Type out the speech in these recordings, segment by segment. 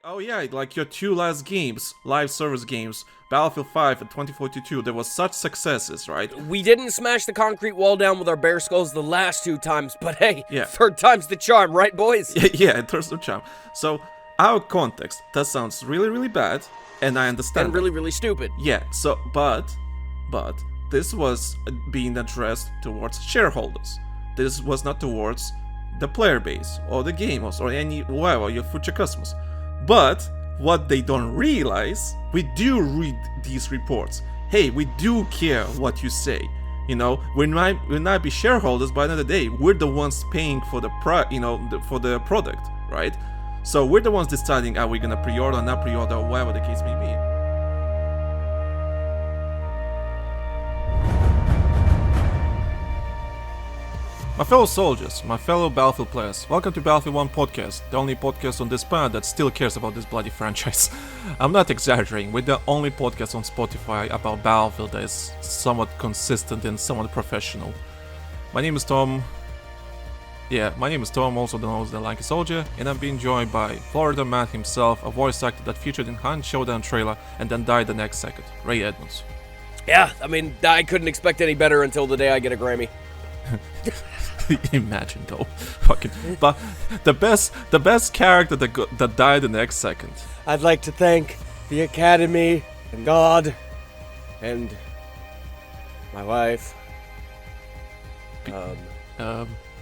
Oh yeah, like your two last games, live service games, Battlefield 5 and 2042, there was such successes, right? We didn't smash the concrete wall down with our bear skulls the last two times, but hey, Yeah. third time's the charm, right, boys? Yeah, in terms of charm. So, our context, that sounds really, really bad, and I understand. And really, really stupid. Yeah, so, but, this was being addressed towards shareholders. This was not towards the player base, or the gamers, or any, whatever, your future customers. But, what they don't realize, we do read these reports. Hey, we do care what you say. You know, we might be shareholders, but at the end of the day, we're the ones paying for the for the product, right? So we're the ones deciding are we gonna pre-order or not pre-order, or whatever the case may be. My fellow soldiers, my fellow Battlefield players, welcome to BattlefieldOne Podcast, the only podcast on this planet that still cares about this bloody franchise. I'm not exaggerating, we're the only podcast on Spotify about Battlefield that is somewhat consistent and somewhat professional. My name is Tom, also known as the Lanky Soldier, and I'm being joined by Florida Man himself, a voice actor that featured in Hunt Showdown trailer and then died the next second, Ray Edmunds. Yeah, I mean, I couldn't expect any better until the day I get a Grammy. Imagine though, fucking, but the best character that died the next second. I'd like to thank the Academy and God and my wife.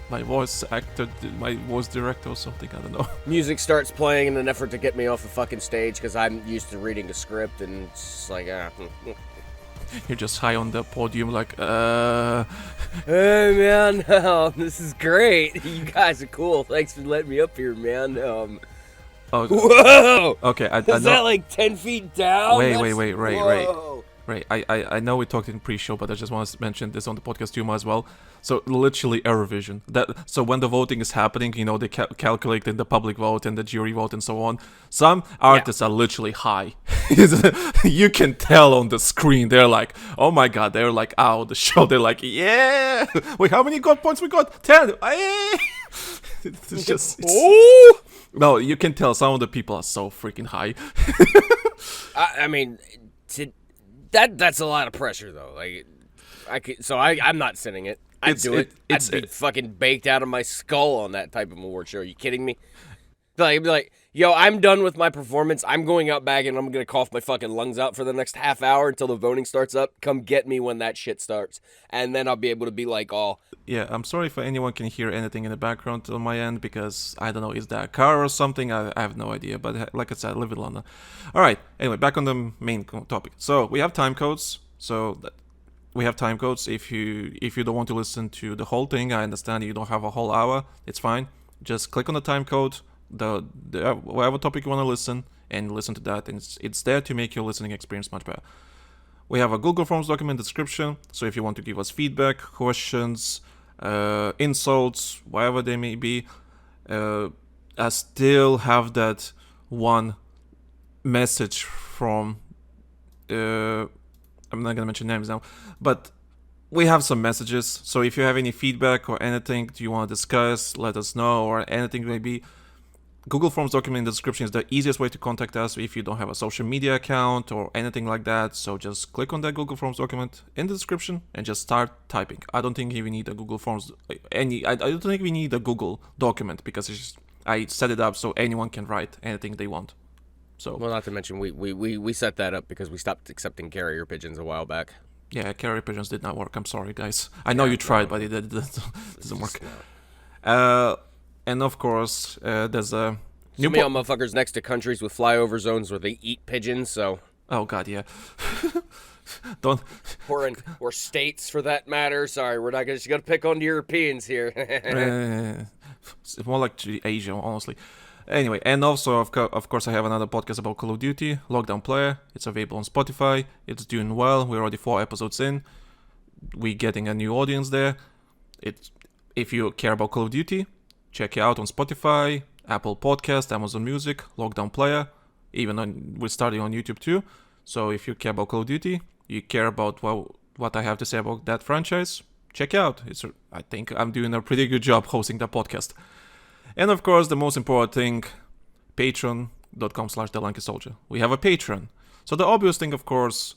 My voice actor, my voice director or something, I don't know. Music starts playing in an effort to get me off the fucking stage because I'm used to reading a script and it's like, You're just high on the podium like, Hey man, this is great. You guys are cool. Thanks for letting me up here, man. Oh, Whoa! okay, I Is know. that like 10 feet down? Wait, Whoa. Ray, I know we talked in pre-show, but I just want to mention this on the podcast too as well. So literally Eurovision. So when the voting is happening, you know, they calculate in the public vote and the jury vote and so on. Some artists are literally high. You can tell on the screen. They're like, oh my god, they're like out of the show. They're like, yeah. Wait, how many God points we got? 10. It's just. Oh! No, you can tell some of the people are so freaking high. I mean, that's a lot of pressure though. Like, I'm not sending it. I'd do it. I'd be fucking baked out of my skull on that type of award show. Are you kidding me? Like, I'd be like, yo, I'm done with my performance. I'm going out back and I'm gonna cough my fucking lungs out for the next half hour until the voting starts up. Come get me when that shit starts, and then I'll be able to be like, oh. Yeah, I'm sorry if anyone can hear anything in the background on my end because I don't know, is that a car or something? I have no idea. But like I said, I live in London. All right. Anyway, back on the main topic. So we have time codes. If you don't want to listen to the whole thing, I understand you don't have a whole hour. It's fine. Just click on the time code, the whatever topic you want to listen, and listen to that. And it's there to make your listening experience much better. We have a Google Forms document description. So if you want to give us feedback, questions, insults, whatever they may be, I still have that one message from. I'm not gonna mention names now, but we have some messages. So if you have any feedback or anything you want to discuss, let us know, or anything maybe. Google Forms document in the description is the easiest way to contact us if you don't have a social media account or anything like that. So just click on that Google Forms document in the description and just start typing. I don't think we need a Google Forms I don't think we need a Google document because I set it up so anyone can write anything they want. So Well, not to mention we set that up because we stopped accepting carrier pigeons a while back. Yeah, carrier pigeons did not work. I'm sorry, guys. I know you tried, but it doesn't work. And of course, there's a new Some of y'all motherfuckers next to countries with flyover zones where they eat pigeons, so. Oh god, yeah. Don't. Or states for that matter. Sorry, we're not just gonna pick on the Europeans here. It's more like to Asia, honestly. Anyway, and also, of course, I have another podcast about Call of Duty, Lockdown Player. It's available on Spotify. It's doing well. We're already 4 episodes in. We're getting a new audience there. If you care about Call of Duty, check it out on Spotify, Apple Podcast, Amazon Music, Lockdown Player. We're starting on YouTube too. So if you care about Call of Duty, you care about what I have to say about that franchise, check it out. I think I'm doing a pretty good job hosting the podcast. And of course, the most important thing, Patreon. patreon.com/TheLankySoldier. We have a Patreon. So the obvious thing, of course,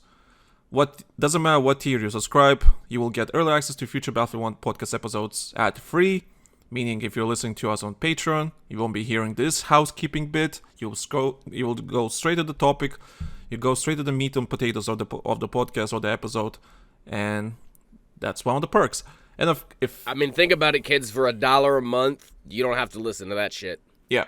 what doesn't matter what tier you subscribe, you will get early access to future Battlefield 1 podcast episodes ad-free. Meaning, if you're listening to us on Patreon, you won't be hearing this housekeeping bit. You will go straight to the topic. You go straight to the meat and potatoes of the podcast or the episode, and that's one of the perks. And if I mean, think about it, kids. For $1 a month, you don't have to listen to that shit. Yeah,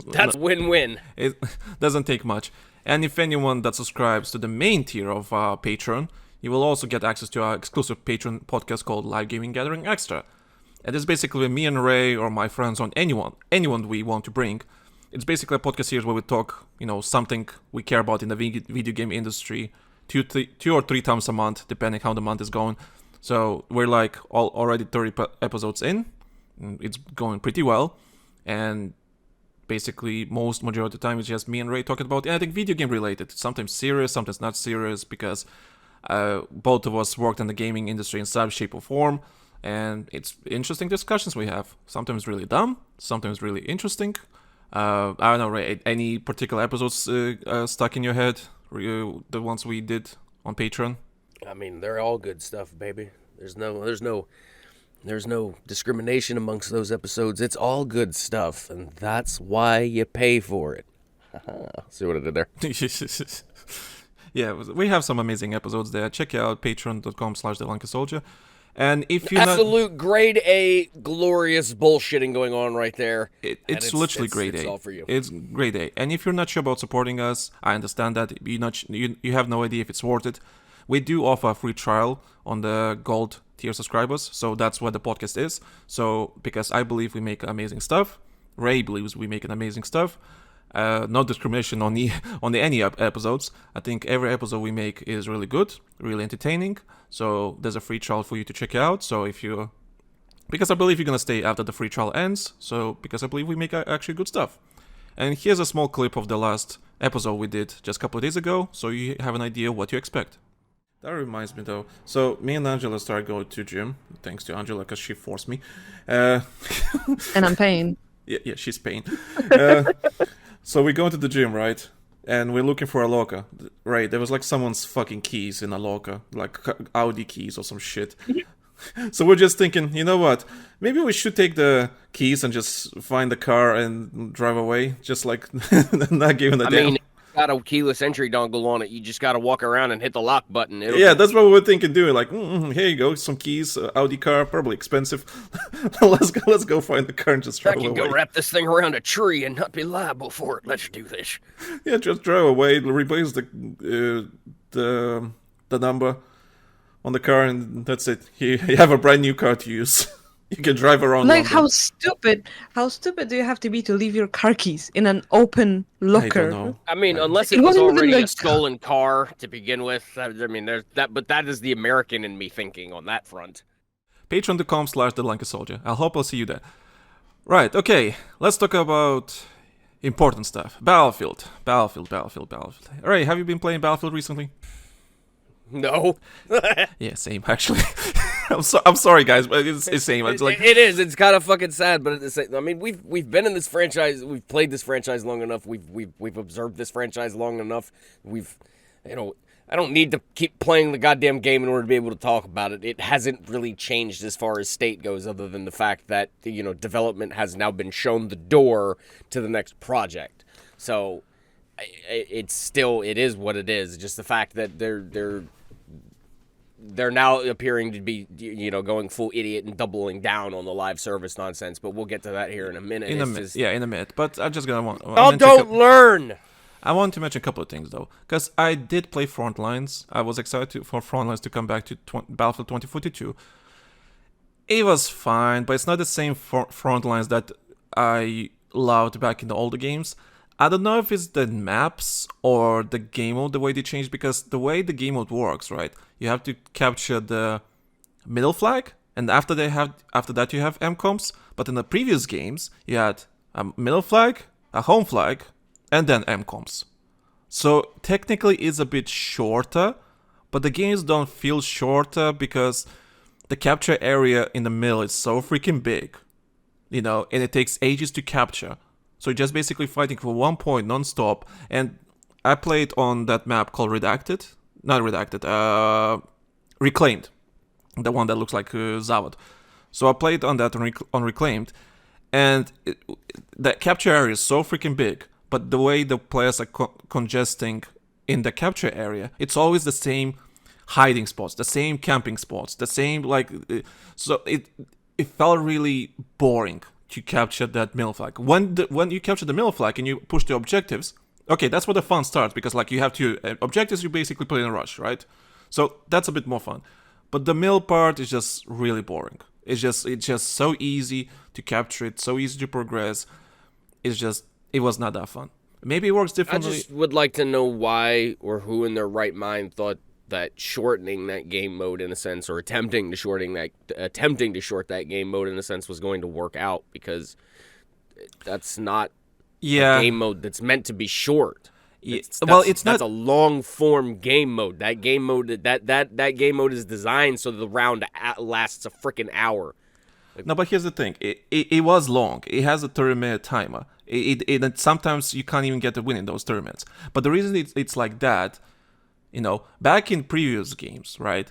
that's win-win. It doesn't take much. And if anyone that subscribes to the main tier of Patreon, you will also get access to our exclusive Patreon podcast called Live Gaming Gathering Extra. And it's basically me and Ray or my friends on anyone we want to bring. It's basically a podcast series where we talk, something we care about in the video game industry 2 or 3 times a month, depending how the month is going. So we're like already 30 episodes in. It's going pretty well. And basically majority of the time it's just me and Ray talking about anything video game related. Sometimes serious, sometimes not serious, because both of us worked in the gaming industry in some shape or form. And it's interesting discussions we have. Sometimes really dumb, sometimes really interesting. I don't know, Ray, any particular episodes stuck in your head? The ones we did on Patreon? I mean, they're all good stuff, baby. There's no discrimination amongst those episodes. It's all good stuff, and that's why you pay for it. See what I did there? Yeah, we have some amazing episodes there. Check out patreon.com/TheLankySoldier. And if you absolute grade A glorious bullshitting going on right there. It's literally grade A. It's all for you. It's grade A. And if you're not sure about supporting us, I understand that you have no idea if it's worth it. We do offer a free trial on the gold tier subscribers, so that's what the podcast is. So because I believe we make amazing stuff, Ray believes we make an amazing stuff. No discrimination on any episodes. I think every episode we make is really good, really entertaining. So there's a free trial for you to check out. So because I believe you're gonna stay after the free trial ends. So because I believe we make actually good stuff. And here's a small clip of the last episode we did just a couple of days ago, so you have an idea what you expect. That reminds me though. So me and Angela started going to gym. Thanks to Angela, because she forced me. And I'm paying. Yeah, she's paying. So we go to the gym, right? And we're looking for a locker. Right, there was like someone's fucking keys in a locker. Like Audi keys or some shit. So we're just thinking, you know what? Maybe we should take the keys and just find the car and drive away. Just like not giving a damn. I mean, got a keyless entry dongle on it. You just got to walk around and hit the lock button. That's what we were thinking doing. Like, here you go, some keys, Audi car, probably expensive. let's go find the car and just drive away. I can go wrap this thing around a tree and not be liable for it. Let's do this. Yeah, just drive away, replace the number on the car, and that's it. You have a brand new car to use. You can drive around. Like, how stupid do you have to be to leave your car keys in an open locker? I don't know. I mean, unless it was already a stolen car to begin with. I mean, there's that, but that is the American in me thinking on that front. Patreon.com/TheLankySoldier. I hope I'll see you there. Right, okay. Let's talk about important stuff. Battlefield. Alright, have you been playing Battlefield recently? No. Yeah, same, actually. I'm sorry, guys, but it's same. It's like it is. It's kind of fucking sad, but at the same, I mean, we've been in this franchise. We've played this franchise long enough. We've observed this franchise long enough. I don't need to keep playing the goddamn game in order to be able to talk about it. It hasn't really changed as far as state goes, other than the fact that development has now been shown the door to the next project. So it is what it is. Just the fact that they're now appearing to be, going full idiot and doubling down on the live service nonsense. But we'll get to that here in a minute. In a minute. But I'm just gonna learn. I want to mention a couple of things though, because I did play Frontlines. I was excited for Frontlines to come back to Battlefield 2042. It was fine, but it's not the same Frontlines that I loved back in the older games. I don't know if it's the maps or the game mode, the way they changed, because the way the game mode works, right? You have to capture the middle flag, and after that you have MCOMs. But in the previous games, you had a middle flag, a home flag, and then MCOMs. So technically it's a bit shorter, but the games don't feel shorter because the capture area in the middle is so freaking big, and it takes ages to capture. So you're just basically fighting for 1 point non-stop. And I played on that map called Reclaimed, the one that looks like Zavod. So I played on that on Reclaimed, and the capture area is so freaking big, but the way the players are congesting in the capture area, it's always the same hiding spots, the same camping spots, the same so it felt really boring to capture that middle flag. When you capture the middle flag and you push the objectives, okay, that's where the fun starts, because like you have two objectives, you basically play in a rush, right? So that's a bit more fun. But the middle part is just really boring. It's just so easy to capture it, so easy to progress. It was not that fun. Maybe it works differently. I just would like to know why or who in their right mind thought that shortening that game mode in a sense, or attempting to short that game mode in a sense, was going to work out, because that's not a game mode that's meant to be short. That's a long form game mode. That game mode that game mode is designed so the round lasts a freaking hour. No, but here's the thing. It was long. It has a 30-minute timer. It sometimes you can't even get a win in those 30 minutes. But the reason it's like that, back in previous games, right?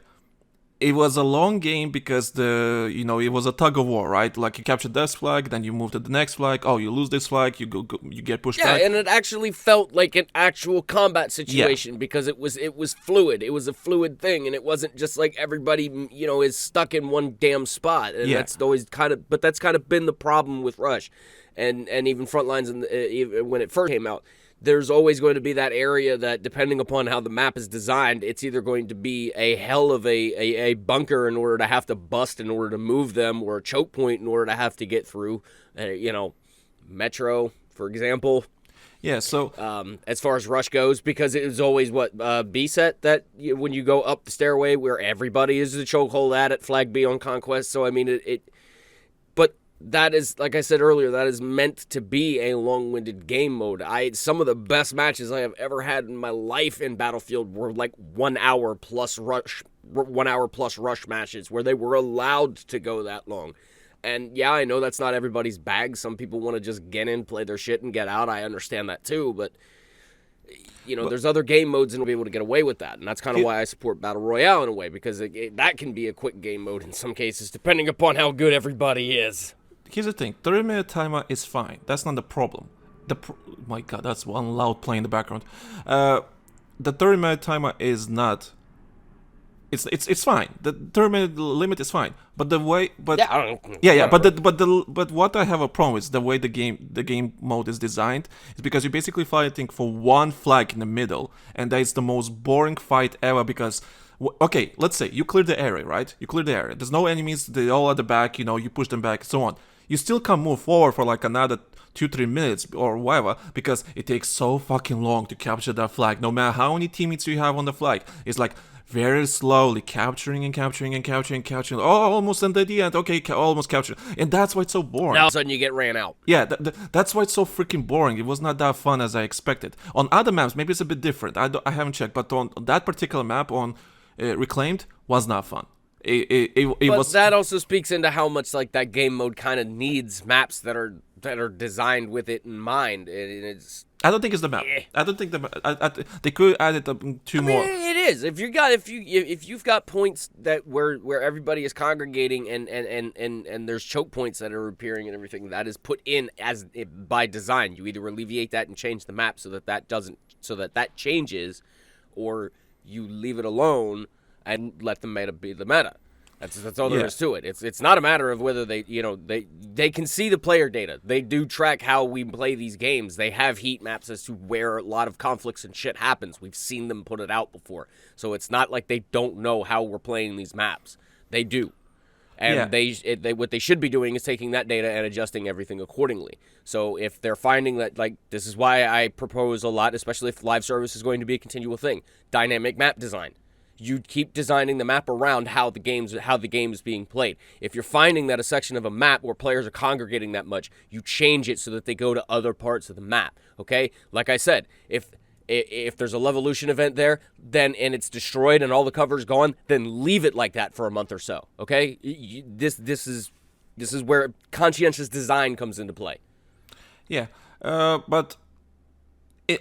It was a long game because it was a tug of war, right? Like you capture this flag, then you move to the next flag. Oh, you lose this flag, you get pushed back. Yeah, and it actually felt like an actual combat situation because it was fluid. It was a fluid thing, and it wasn't just like everybody is stuck in one damn spot. And that's always that's kind of been the problem with Rush, and even Frontlines even when it first came out. There's always going to be that area that, depending upon how the map is designed, it's either going to be a hell of a bunker in order to have to bust in order to move them, or a choke point in order to have to get through, Metro, for example. Yeah, so... as far as Rush goes, because it was always, B-set, that when you go up the stairway where everybody is the chokehold at Flag B on Conquest, so I mean, but... That is, like I said earlier, that is meant to be a long-winded game mode. Some of the best matches I have ever had in my life in Battlefield were like 1 hour plus rush matches where they were allowed to go that long. And yeah, I know that's not everybody's bag. Some people want to just get in, play their shit, and get out. I understand that too, but there's other game modes and we'll be able to get away with that. And that's kind of why I support Battle Royale in a way, because that can be a quick game mode in some cases, depending upon how good everybody is. Here's the thing, 30-minute timer is fine. That's not the problem. My God, that's one loud play in the background. The 30-minute timer is not. It's fine. The 30-minute limit is fine. But the way, but but what I have a problem with is the way the game mode is designed. Is because you're basically fighting for one flag in the middle, and that is the most boring fight ever. Because okay, let's say you clear the area, right? You clear the area. There's no enemies. They're all at the back. You push them back, and so on. You still can't move forward for like another 2-3 minutes or whatever, because it takes so fucking long to capture that flag. No matter how many teammates you have on the flag, it's like very slowly capturing. Oh, almost at the end. Okay, almost captured. And that's why it's so boring. Now all of a sudden you get ran out. Yeah, that's why it's so freaking boring. It was not that fun as I expected. On other maps, maybe it's a bit different. I haven't checked, but on that particular map on Reclaimed was not fun. That also speaks into how much like that game mode kind of needs maps that are designed with it in mind. I don't think it's the map. I don't think they could add it two more. It is. If you've got points that where everybody is congregating and there's choke points that are appearing and everything, that is put in as by design. You either alleviate that and change the map so that changes, or you leave it alone and let the meta be the meta. That's all there is to it. It's not a matter of whether they can see the player data. They do track how we play these games. They have heat maps as to where a lot of conflicts and shit happens. We've seen them put it out before. So it's not like they don't know how we're playing these maps. They do. And what they should be doing is taking that data and adjusting everything accordingly. So if they're finding that, like, this is why I propose a lot, especially if live service is going to be a continual thing, dynamic map design. You keep designing the map around how the game is being played. If you're finding that a section of a map where players are congregating that much, you change it so that they go to other parts of the map. Okay? Like I said, if there's a Levolution event there, then and it's destroyed and all the cover's gone, then leave it like that for a month or so. Okay? This is where conscientious design comes into play. Yeah. But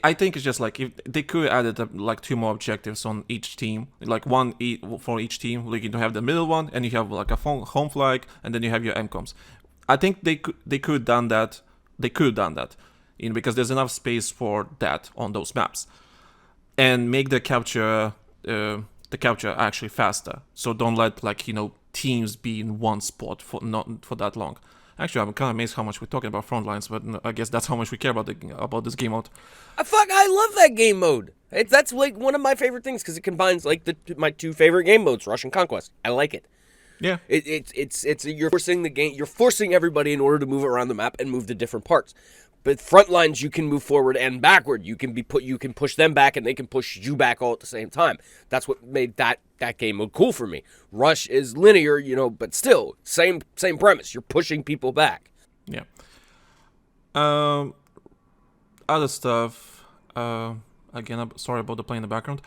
I think it's just like if they could have added like 2 more objectives on each team, like one for each team. Like you have the middle one, and you have like a home flag, and then you have your MCOMs. I think they could have done that. They could have done that, because there's enough space for that on those maps, and make the capture actually faster. So don't let teams be in one spot for that long. Actually, I'm kind of amazed how much we're talking about Frontlines, but I guess that's how much we care about this game mode. I love that game mode. That's like one of my favorite things because it combines like my 2 favorite game modes, Rush and Conquest. I like it. Yeah. It's you're forcing the game. You're forcing everybody in order to move around the map and move to different parts. But Frontlines, you can move forward and backward. You can push them back, and they can push you back all at the same time. That's what made that game mode cool for me. Rush is linear, but still same premise. You're pushing people back. Yeah. Other stuff. Again, I'm sorry about the play in the background.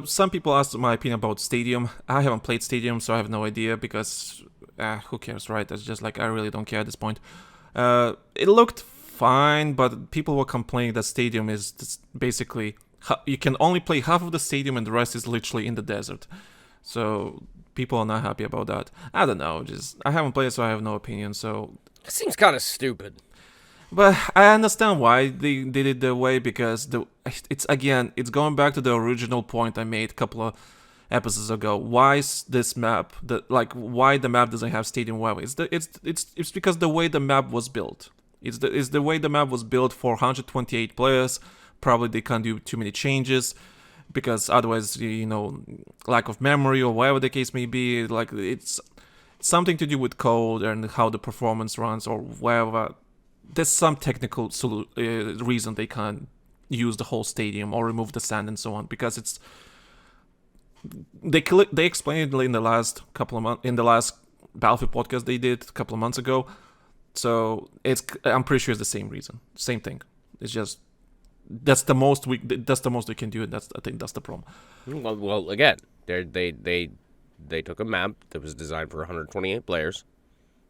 Some people asked my opinion about Stadium. I haven't played Stadium, so I have no idea because who cares, right? It's just like I really don't care at this point. It looked fine, but people were complaining that Stadium is basically you can only play half of the stadium and the rest is literally in the desert. So people are not happy about that. I don't know. I haven't played it, so I have no opinion. So it seems kind of stupid. But I understand why they did it that way because it's going back to the original point I made a couple of episodes ago. Why is this map why the map doesn't have stadium weather? It's because the way the map was built. It's the way the map was built for 128 players. Probably they can't do too many changes because otherwise, lack of memory or whatever the case may be. Like it's something to do with code and how the performance runs or whatever. There's some technical reason they can't use the whole stadium or remove the sand and so on because they explained it in the last couple of months in the last Battlefield podcast they did a couple of months ago. So I'm pretty sure it's the same reason, same thing. It's just that's the most we can do, and I think that's the problem. Well, again, they took a map that was designed for 128 players,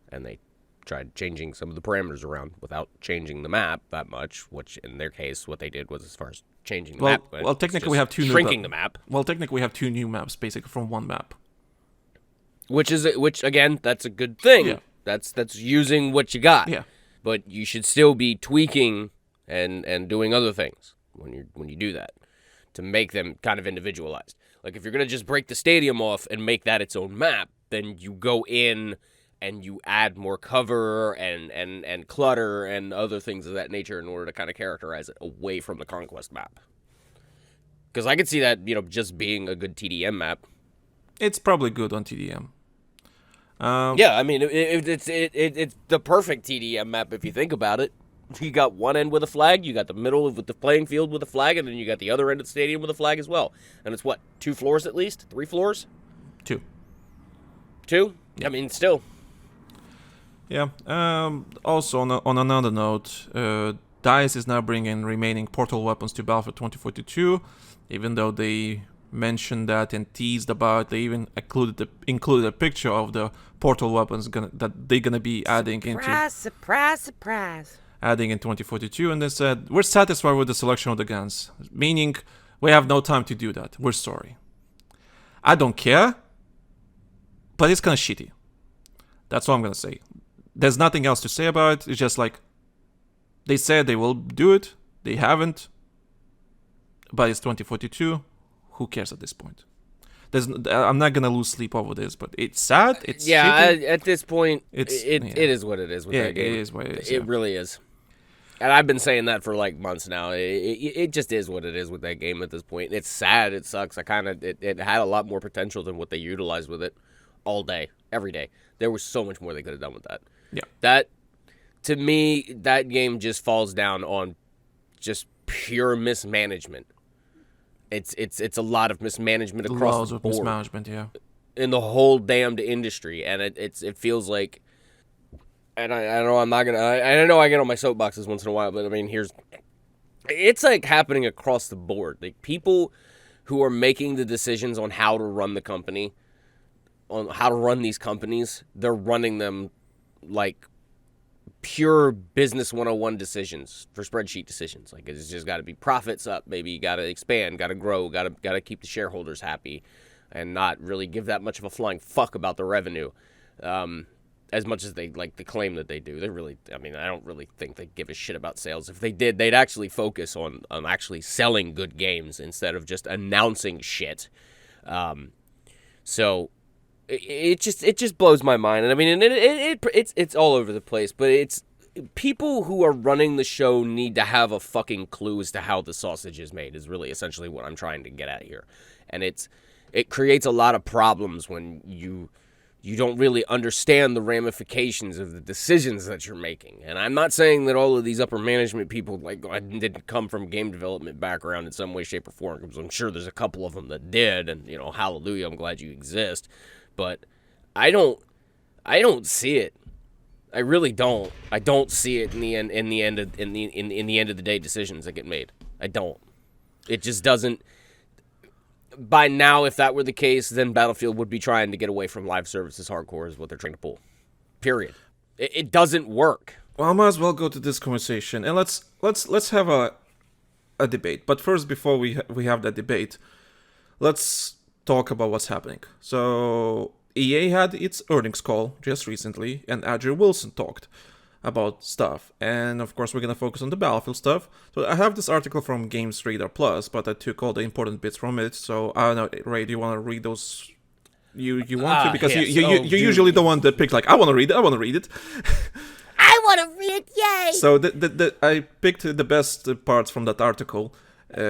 and they tried changing some of the parameters around without changing the map that much. Which, in their case, what they did was as far as changing the map. Well, technically we have two shrinking the map. Well, technically we have 2 new maps, basically from one map. Which again, that's a good thing. Yeah. That's using what you got. Yeah. But you should still be tweaking and doing other things when you do that to make them kind of individualized. Like if you're gonna just break the stadium off and make that its own map, then you go in and you add more cover and clutter and other things of that nature in order to kind of characterize it away from the Conquest map. Because I could see that, just being a good TDM map. It's probably good on TDM. Yeah, I mean, it's the perfect TDM map if you think about it. You got one end with a flag, you got the middle with the playing field with a flag, and then you got the other end of the stadium with a flag as well. And it's 2 floors at least? 3 floors? 2. 2? Yeah. I mean, still. Yeah. Also, on another note, DICE is now bringing remaining portal weapons to Battlefield 2042, even though they mentioned that and teased about. They even included a picture of the portal weapons that they're gonna be adding surprise. Adding in 2042, and they said we're satisfied with the selection of the guns, meaning we have no time to do that. We're sorry. I don't care, but it's kind of shitty. That's all I'm gonna say. There's nothing else to say about it. It's just like they said they will do it. They haven't. But it's 2042. Who cares at this point? I'm not gonna lose sleep over this, but it's sad. It's shitty. At this point, it is what it is with that game. It is what it is. It really is. And I've been saying that for like months now. It just is what it is with that game at this point. It's sad. It sucks. It had a lot more potential than what they utilized with it all day, every day. There was so much more they could have done with that. Yeah. That, to me, that game just falls down on just pure mismanagement. It's a lot of mismanagement across the board. Mismanagement, yeah. In the whole damned industry, and it feels like, and I know I'm not gonna. I know I get on my soapboxes once in a while, but I mean, it's like happening across the board. Like people who are making the decisions on how to run the company, on how to run these companies, they're running them like pure business 101 decisions for spreadsheet decisions. Like, it's just got to be profits up, baby. You got to expand, got to grow, got to keep the shareholders happy, and not really give that much of a flying fuck about the revenue, as much as they like the claim that they do. They really, I mean, I don't really think they give a shit about sales. If they did, they'd actually focus on actually selling good games instead of just announcing shit. So it just blows my mind. And I mean, it's all over the place, but it's people who are running the show need to have a fucking clue as to how the sausage is made, is really essentially what I'm trying to get at here. And it creates a lot of problems when you don't really understand the ramifications of the decisions that you're making. And I'm not saying that all of these upper management people like didn't come from game development background in some way, shape, or form, because I'm sure there's a couple of them that did, and hallelujah, I'm glad you exist. But I don't see it. I really don't. I don't see it in the end of the day decisions that get made. I don't. It just doesn't. By now, if that were the case, then Battlefield would be trying to get away from live services hardcore, is what they're trying to pull. Period. It doesn't work. Well, I might as well go to this conversation, and let's have a debate. But first, before we have that debate, let's talk about what's happening. So EA had its earnings call just recently, and Andrew Wilson talked about stuff. And of course, we're going to focus on the Battlefield stuff. So I have this article from Games Radar Plus, but I took all the important bits from it. So I don't know, Ray, do you want to read those? You want to? Because yes. you're usually the one that picks, like, I want to read it. I want to read it. I want to read it, yay! So I picked the best parts from that article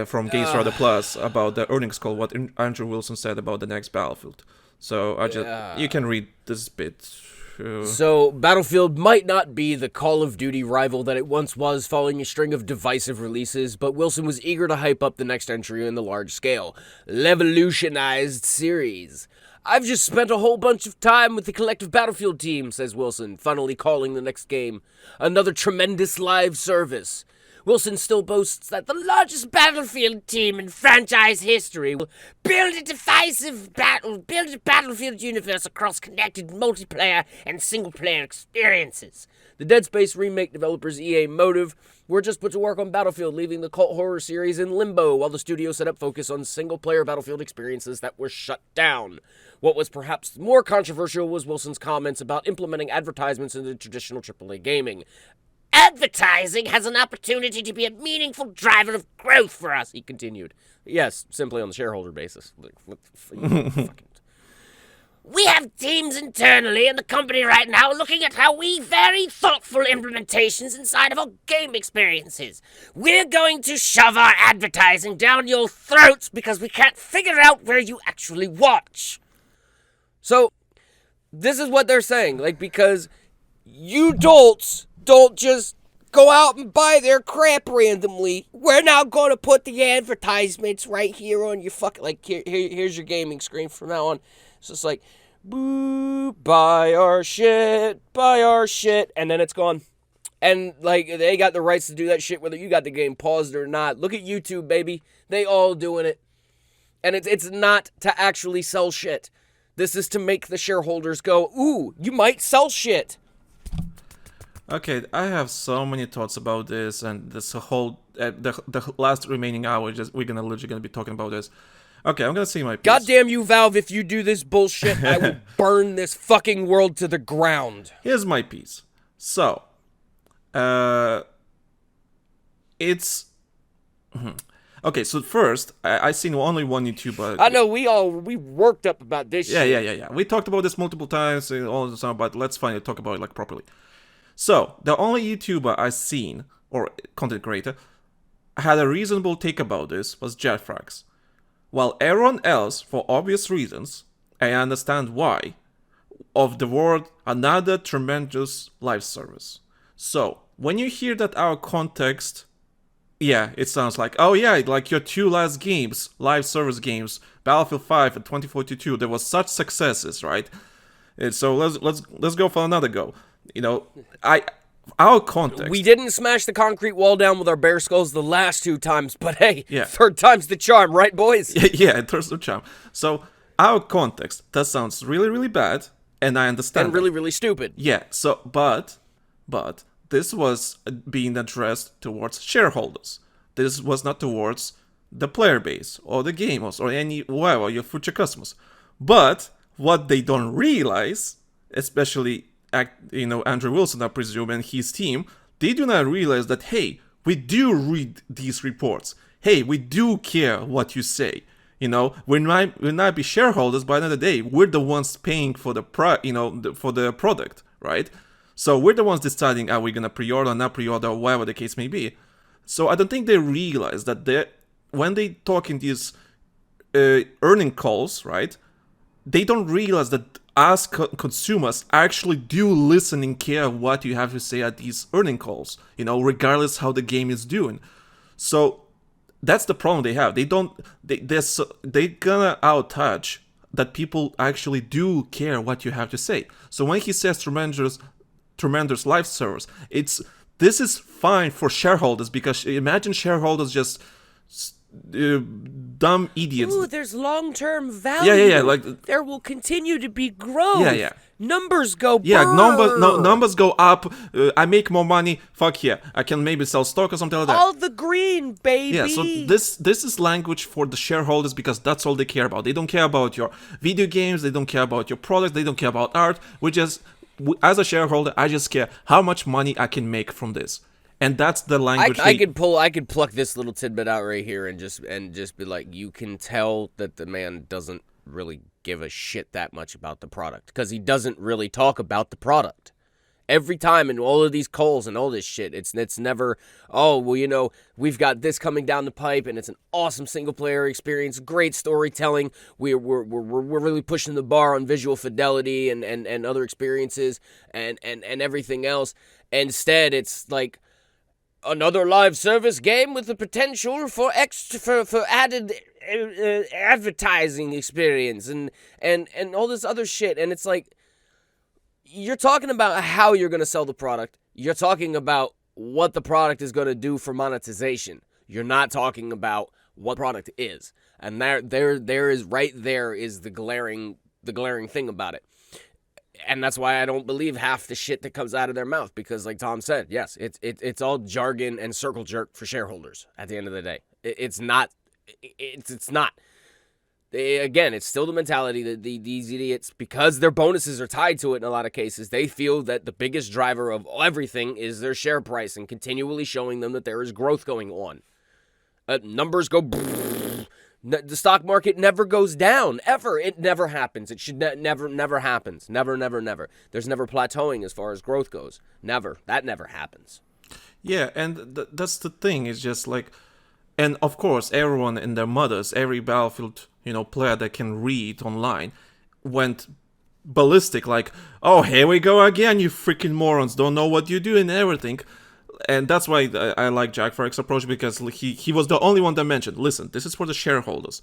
from Games Radar Plus about the earnings call, what Andrew Wilson said about the next Battlefield. So you can read this bit. So, Battlefield might not be the Call of Duty rival that it once was following a string of divisive releases, but Wilson was eager to hype up the next entry in the large-scale, revolutionized series. I've just spent a whole bunch of time with the collective Battlefield team, says Wilson, funnily calling the next game another tremendous live service. Wilson still boasts that the largest Battlefield team in franchise history will build a Battlefield universe across connected multiplayer and single-player experiences. The Dead Space remake developers EA Motive were just put to work on Battlefield, leaving the cult horror series in limbo while the studio set up focus on single-player Battlefield experiences that were shut down. What was perhaps more controversial was Wilson's comments about implementing advertisements into traditional AAA gaming. Advertising has an opportunity to be a meaningful driver of growth for us, he continued. Yes, simply on the shareholder basis. We have teams internally in the company right now looking at how we vary thoughtful implementations inside of our game experiences. We're going to shove our advertising down your throats because we can't figure out where you actually watch. So, this is what they're saying, because you dolts don't just go out and buy their crap randomly. We're now going to put the advertisements right here on your here's your gaming screen from now on. It's just like, boo, buy our shit, and then it's gone. And, they got the rights to do that shit whether you got the game paused or not. Look at YouTube, baby. They all doing it. And it's not to actually sell shit. This is to make the shareholders go, ooh, you might sell shit. Okay, I have so many thoughts about this, and this whole the last remaining hour, we're literally gonna be talking about this. Okay, I'm gonna say my piece. Goddamn you, Valve! If you do this bullshit, I will burn this fucking world to the ground. Here's my piece. So, it's okay. So first, I seen only one YouTuber. I know we worked up about this. Yeah. We talked about this multiple times and all this stuff, but let's finally talk about it properly. So, the only YouTuber I seen, or content creator, had a reasonable take about this was Jetfrax. While everyone else, for obvious reasons, I understand why, of the word another tremendous live service. So, when you hear that out of context, yeah, it sounds like, oh yeah, like your two last games, live service games, Battlefield 5 and 2042, there was such successes, right? And so let's go for another go. Our context. We didn't smash the concrete wall down with our bear skulls the last two times, but hey, yeah. Third time's the charm, right, boys? Yeah, third the charm. So, our context, that sounds really, really bad, and I understand. And really, really stupid. Yeah, so, but, this was being addressed towards shareholders. This was not towards the player base or the gamers or your future customers. But what they don't realize, especially Andrew Wilson, I presume, and his team, they do not realize that, hey, we do read these reports. Hey, we do care what you say. We might be shareholders, but at the end of the day, we're the ones paying for the for the product, right? So we're the ones deciding, are we gonna pre-order or not pre-order, or whatever the case may be. So I don't think they realize that when they talk in these earning calls, right? They don't realize that us consumers actually do listen and care what you have to say at these earning calls, regardless how the game is doing. So that's the problem they have. They're gonna outtouch that people actually do care what you have to say. So when he says tremendous live servers, this is fine for shareholders, because imagine shareholders just dumb idiots. Ooh, there's long-term value. Yeah. Like, there will continue to be growth. Yeah. Numbers go. Yeah, numbers go up. I make more money. Fuck yeah, I can maybe sell stock or something like that. All the green, baby. Yeah, so this is language for the shareholders, because that's all they care about. They don't care about your video games. They don't care about your product. They don't care about art. As a shareholder, I just care how much money I can make from this. And that's the language. I could pluck this little tidbit out right here and just be like, you can tell that the man doesn't really give a shit that much about the product, because he doesn't really talk about the product. Every time in all of these calls and all this shit, it's never, oh, well, we've got this coming down the pipe and it's an awesome single player experience, great storytelling. We're really pushing the bar on visual fidelity and other experiences and everything else. Instead, it's like another live service game with the potential for added advertising experience and all this other shit. And it's like, you're talking about how you're going to sell the product. You're talking about what the product is going to do for monetization. You're not talking about what product is. And there is right there is the glaring thing about it. And that's why I don't believe half the shit that comes out of their mouth, because like Tom said, yes, it's all jargon and circle jerk for shareholders at the end of the day. It's not. Again, it's still the mentality that these idiots, because their bonuses are tied to it in a lot of cases, they feel that the biggest driver of everything is their share price and continually showing them that there is growth going on. Numbers go... The stock market never goes down, ever. It never happens. It should never happens. Never. There's never plateauing as far as growth goes. Never. That never happens. Yeah, and that's the thing. It's just like... And of course, everyone and their mothers, every Battlefield, player that can read online, went ballistic. Like, oh, here we go again, you freaking morons! Don't know what you do and everything. And that's why I like Jack Farrick's approach, because he was the only one that mentioned, listen, this is for the shareholders.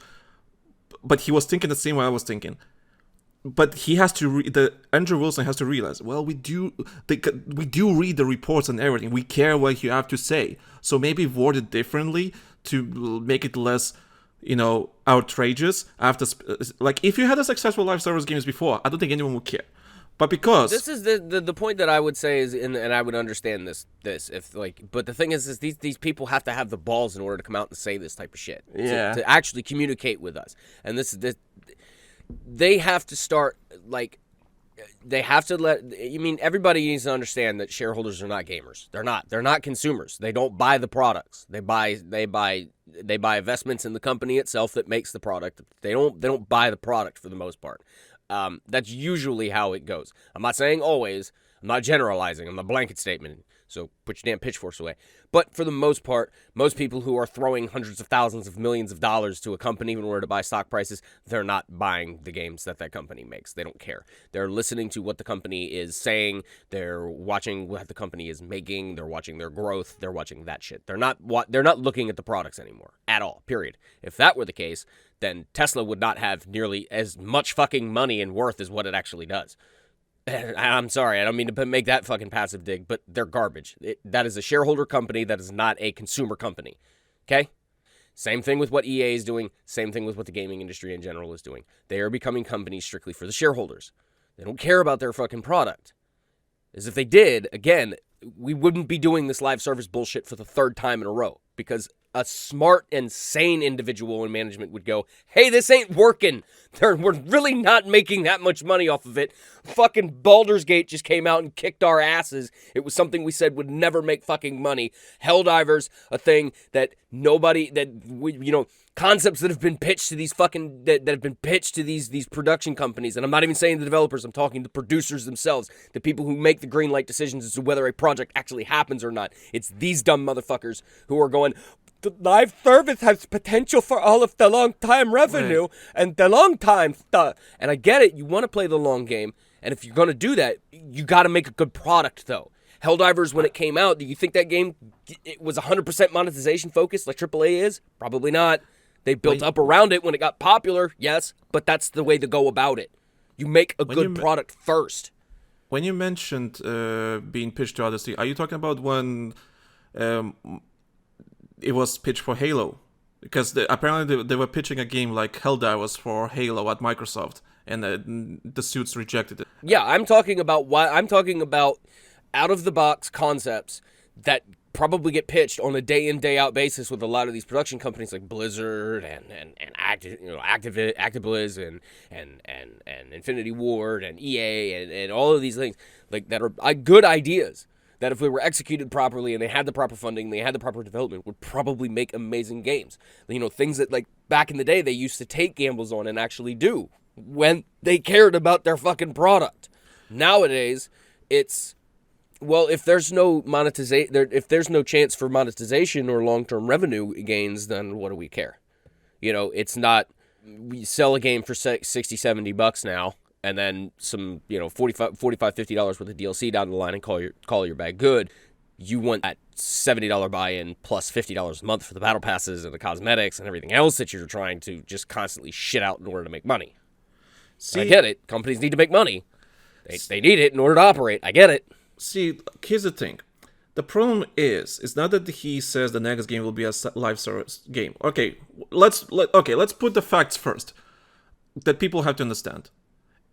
But he was thinking the same way I was thinking. But he has to Andrew Wilson has to realize, well, we do read the reports and everything. We care what you have to say. So maybe word it differently to make it less, outrageous. Like, if you had a successful live service games before, I don't think anyone would care. But because this is the point that I would say is, and I would understand this if but the thing is these people have to have the balls in order to come out and say this type of shit. Yeah. To actually communicate with us, and this they have to start they have to everybody needs to understand that shareholders are not gamers. They're not consumers. They don't buy the products. They buy investments in the company itself that makes the product. They don't buy the product for the most part. That's usually how it goes. I'm not saying always. I'm not generalizing. I'm a blanket statement. So put your damn pitchforks away. But for the most part, most people who are throwing hundreds of thousands of millions of dollars to a company in order to buy stock prices, they're not buying the games that company makes. They don't care. They're listening to what the company is saying. They're watching what the company is making. They're watching their growth. They're watching that shit. They're not looking at the products anymore at all, period. If that were the case, then Tesla would not have nearly as much fucking money and worth as what it actually does. I'm sorry, I don't mean to make that fucking passive dig, but they're garbage. That is a shareholder company. That is not a consumer company. Okay? Same thing with what EA is doing. Same thing with what the gaming industry in general is doing. They are becoming companies strictly for the shareholders. They don't care about their fucking product. As if they did, again, we wouldn't be doing this live service bullshit for the third time in a row, because a smart and sane individual in management would go, hey, this ain't working. We're really not making that much money off of it. Fucking Baldur's Gate just came out and kicked our asses. It was something we said would never make fucking money. Helldivers, a thing that concepts that have been pitched to these fucking, that have been pitched to these production companies. And I'm not even saying the developers, I'm talking the producers themselves, the people who make the green light decisions as to whether a project actually happens or not. It's these dumb motherfuckers who are going, the live service has potential for all of the long-time revenue and the long-time stuff. And I get it. You want to play the long game. And if you're going to do that, you got to make a good product, though. Helldivers, when it came out, do you think that game it was 100% monetization focused like AAA is? Probably not. They built up around it when it got popular, yes, but that's the way to go about it. You make a good product first. When you mentioned being pitched to others, are you talking about when it was pitched for Halo? Because apparently they were pitching a game like Helldivers for Halo at Microsoft, and the suits rejected it. Yeah, I'm talking about out-of-the-box concepts that probably get pitched on a day-in, day-out basis with a lot of these production companies like Blizzard and Activision and Infinity Ward and EA and all of these things like that are good ideas that if they were executed properly and they had the proper funding, they had the proper development, would probably make amazing games. Things that like back in the day they used to take gambles on and actually do when they cared about their fucking product. Nowadays, it's, well, if there's no if there's no chance for monetization or long-term revenue gains, then what do we care? It's not, we sell a game for $60, $70 now, and then some, $45, $50 worth of DLC down the line and call your bag good. You want that $70 buy-in plus $50 a month for the battle passes and the cosmetics and everything else that you're trying to just constantly shit out in order to make money. See, I get it. Companies need to make money. They need it in order to operate. I get it. See, here's the thing. The problem is not that he says the next game will be a live service game. Okay, let's put the facts first that people have to understand.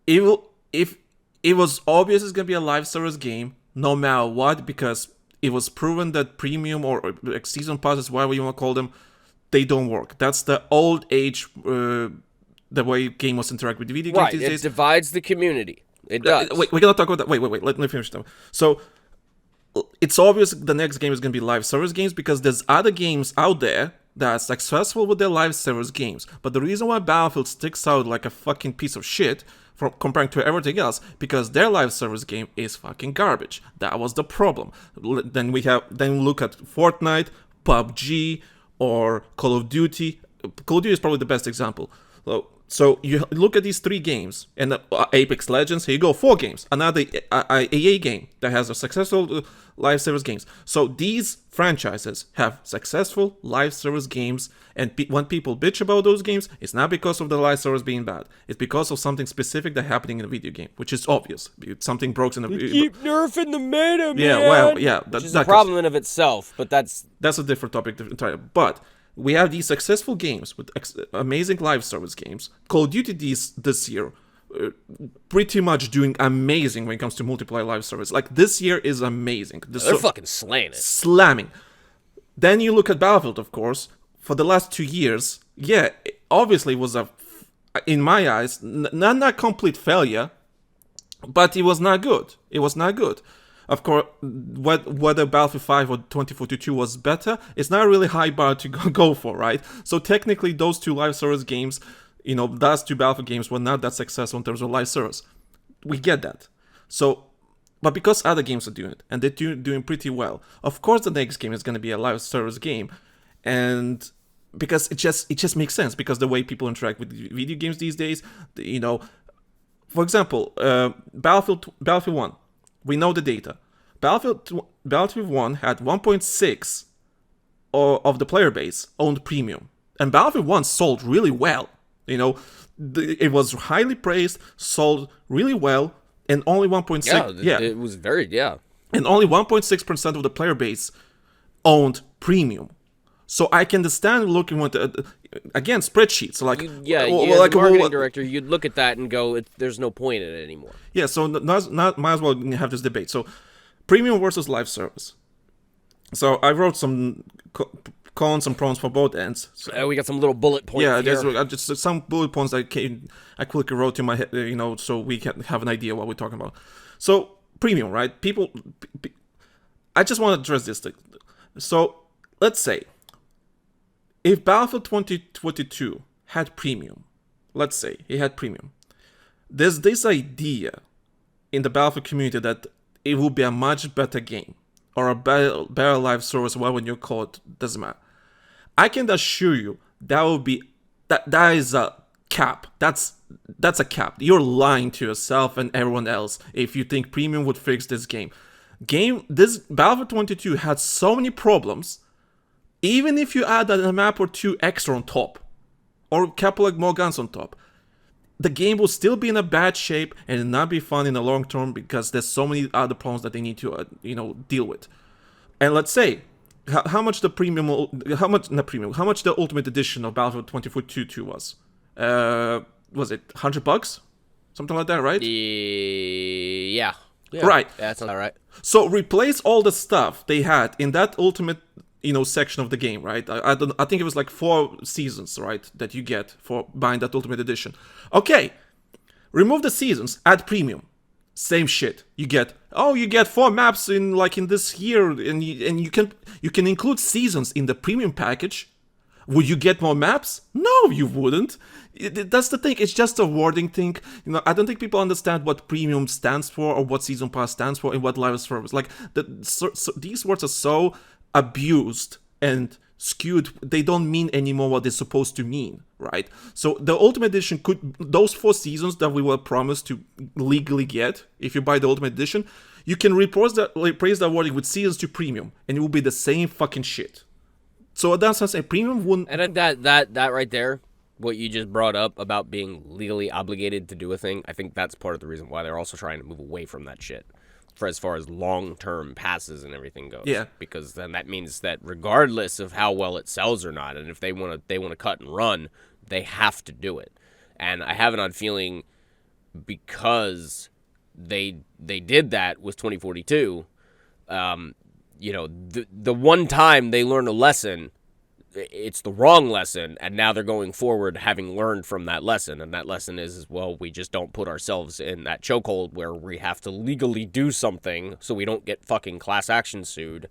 If it was obvious it's gonna be a live service game, no matter what, because it was proven that premium or season passes, whatever you want to call them, they don't work. That's the old age, the way game was interact with video games these days. It divides the community. It does. Wait, we're gonna talk about that. Wait. Let me finish that. So it's obvious the next game is gonna be live service games because there's other games out there that are successful with their live service games. But the reason why Battlefield sticks out like a fucking piece of shit from comparing to everything else, because their live service game is fucking garbage. That was the problem. Then look at Fortnite, PUBG, or Call of Duty. Call of Duty is probably the best example. So you look at these three games, and Apex Legends, here you go, 4 games. Another EA game that has a successful live service games. So these franchises have successful live service games, and when people bitch about those games, it's not because of the live service being bad. It's because of something specific that's happening in a video game, which is obvious. Something broke in the... You keep nerfing the meta, man! Yeah, well, yeah. Which is a problem in of itself, but that's a different topic entirely. But we have these successful games with amazing live service games. Call of Duty this year, pretty much doing amazing when it comes to multiplayer live service. Like, this year is amazing. They're fucking slaying it. Slamming. Then you look at Battlefield, of course. For the last 2 years, yeah, it obviously was in my eyes, not a complete failure, but it was not good. It was not good. Of course, whether Battlefield 5 or 2042 was better, it's not a really high bar to go for, right? So technically, those two live service games, those two Battlefield games were not that successful in terms of live service. We get that. So, but because other games are doing it, and they're doing pretty well, of course the next game is going to be a live service game, and because it just makes sense, because the way people interact with video games these days, for example, Battlefield 1. We know the data. Battlefield 1 had 1.6 of the player base owned premium. And Battlefield 1 sold really well. It was highly praised, sold really well, and only 1.6... Yeah, it was very... Yeah. And only 1.6% of the player base owned premium. So I can understand looking at again, spreadsheets. Like, as a marketing director, you'd look at that and go, "There's no point in it anymore." Yeah, so might as well have this debate. So premium versus live service. So I wrote some cons and pros for both ends. So, we got some little bullet points. yeah, here. there's just some bullet points I quickly wrote to my head, so we can have an idea what we're talking about. So premium, right? I just want to address this thing. So let's say if Battlefield 2022 had premium, let's say it had premium, there's this idea in the Battlefield community that it will be a much better game or a better live service, whatever you call it, doesn't matter. I can assure you that will be that is a cap. That's a cap. You're lying to yourself and everyone else if you think premium would fix this game. This Battlefield 22 had so many problems. Even if you add a map or two extra on top, or a couple of more guns on top, the game will still be in a bad shape and not be fun in the long term because there's so many other problems that they need to deal with. And let's say how much the Ultimate Edition of Battlefield 2042 was. Was it $100? Something like that, right? Yeah. Right. That's all right. So replace all the stuff they had in that Ultimate section of the game, right? I think it was like 4 seasons, right, that you get for buying that Ultimate Edition. Okay, remove the seasons, add premium. Same shit. You get 4 maps in this year, and you can include seasons in the premium package. Would you get more maps? No, you wouldn't. That's the thing. It's just a wording thing. I don't think people understand what premium stands for or what season pass stands for and what live service. These words are so abused and skewed. They don't mean anymore what they're supposed to mean, right? So the Ultimate Edition those 4 seasons that we were promised to legally get if you buy the Ultimate Edition, you can replace that wording with seasons to premium, and it will be the same fucking shit. So that's what I'm saying. Premium wouldn't. And that right there, what you just brought up about being legally obligated to do a thing, I think that's part of the reason why they're also trying to move away from that shit. For as far as long-term passes and everything goes, yeah, because then that means that regardless of how well it sells or not, and if they want to cut and run, they have to do it. And I have an odd feeling because they did that with 2042. The one time they learn a lesson, it's the wrong lesson, and now they're going forward having learned from that lesson, and that lesson is well, we just don't put ourselves in that chokehold where we have to legally do something so we don't get fucking class action sued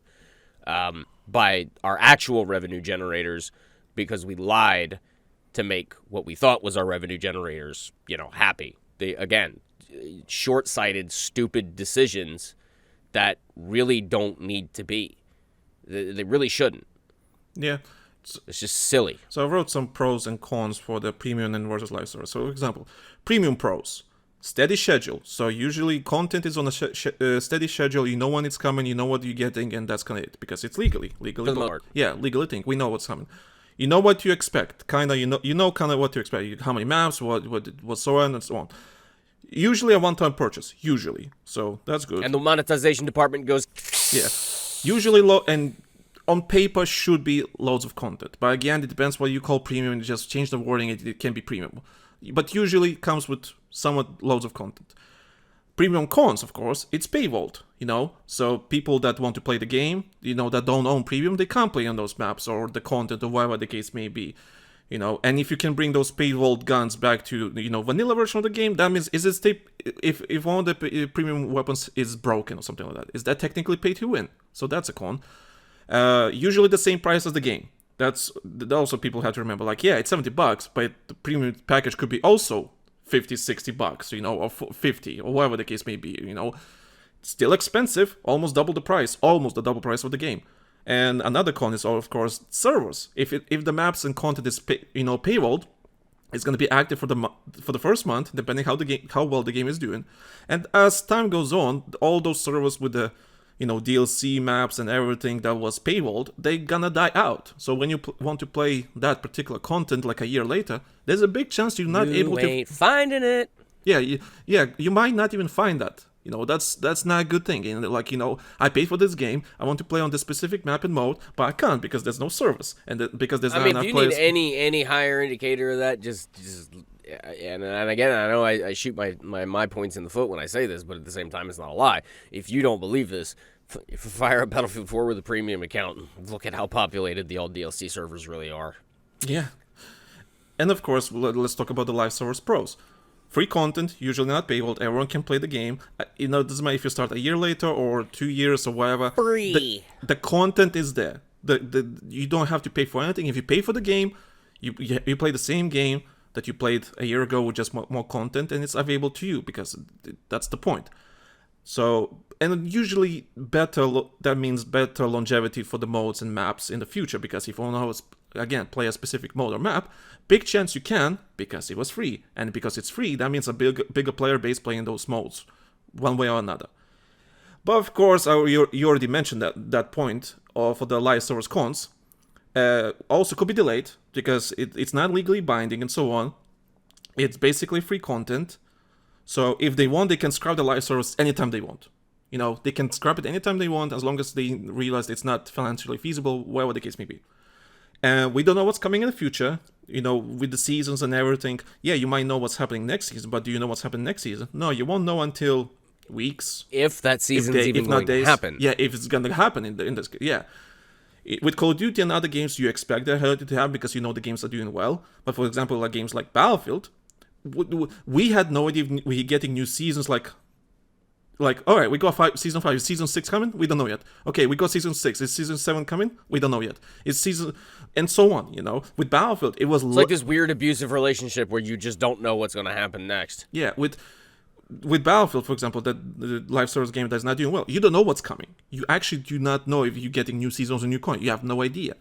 by our actual revenue generators because we lied to make what we thought was our revenue generators, happy. Again, short-sighted, stupid decisions that really don't need to be. They really shouldn't. Yeah. It's just silly. So I wrote some pros and cons for the premium and versus live service. So, for example, premium pros, steady schedule. So usually content is on a steady schedule. You know when it's coming. You know what you're getting, and that's kind of it because it's legally. Legally thing. We know what's coming. You know what you expect. Kind of. You know kind of what to expect. How many maps? What so on and so on. Usually a one-time purchase. Usually. So that's good. And the monetization department goes. Yeah. Usually low and. On paper should be loads of content, but again it depends what you call premium and just change the wording. It can be premium, but usually it comes with somewhat loads of content. Premium cons, of course, it's paywalled, so people that want to play the game, that don't own premium, they can't play on those maps or the content or whatever the case may be, and if you can bring those paywalled guns back to vanilla version of the game, that means if one of the premium weapons is broken or something like that, is that technically pay to win? So that's a con. Usually the same price as the game. That's also people have to remember. It's $70, but the premium package could be also $50-$60, or 50 or whatever the case may be. Still expensive, almost double the price of the game. And another con is, of course, servers. If the maps and content is paywalled, it's going to be active for the first month, depending how well the game is doing. And as time goes on, all those servers with the DLC maps and everything that was paywalled, they're gonna die out. So when you want to play that particular content like a year later, there's a big chance you're not able to. You ain't finding it. Yeah, you might not even find that. That's not a good thing. I paid for this game. I want to play on this specific map and mode, but I can't because there's no service and because there's not enough players. If you need any higher indicator of that, just and again, I know I shoot my points in the foot when I say this, but at the same time, it's not a lie. If you don't believe this, if you fire up Battlefield 4 with a premium account, look at how populated the old DLC servers really are. Yeah. And of course, let's talk about the live servers pros. Free content, usually not paywall. Everyone can play the game. It doesn't matter if you start a year later or 2 years or whatever. Free. The content is there. You don't have to pay for anything. If you pay for the game, you play the same game that you played a year ago with just more content, and it's available to you because that's the point. So, and usually that means better longevity for the modes and maps in the future, because if you want to, again, play a specific mode or map, big chance you can, because it was free. And because it's free, that means a bigger player base playing those modes, one way or another. But of course, you already mentioned that point for the live servers cons. Also could be delayed, because it's not legally binding and so on. It's basically free content. So if they want, they can scrap the live servers anytime they want. They can scrap it anytime they want, as long as they realize it's not financially feasible, whatever the case may be. And we don't know what's coming in the future, with the seasons and everything. Yeah, you might know what's happening next season, but do you know what's happening next season? No, you won't know until weeks. If that season's even going to happen. Yeah, if it's going to happen in this. Yeah. With Call of Duty and other games, you expect that to happen because the games are doing well. But for example, like games like Battlefield, we had no idea if we're getting new seasons like, all right, we got season 5, is season 6 coming? We don't know yet. Okay, we got season 6, is season 7 coming? We don't know yet. It's season, and so on, With Battlefield, it was... It's like this weird abusive relationship where you just don't know what's going to happen next. Yeah, with Battlefield, for example, the live service game that's not doing well, you don't know what's coming. You actually do not know if you're getting new seasons or new content. You have no idea.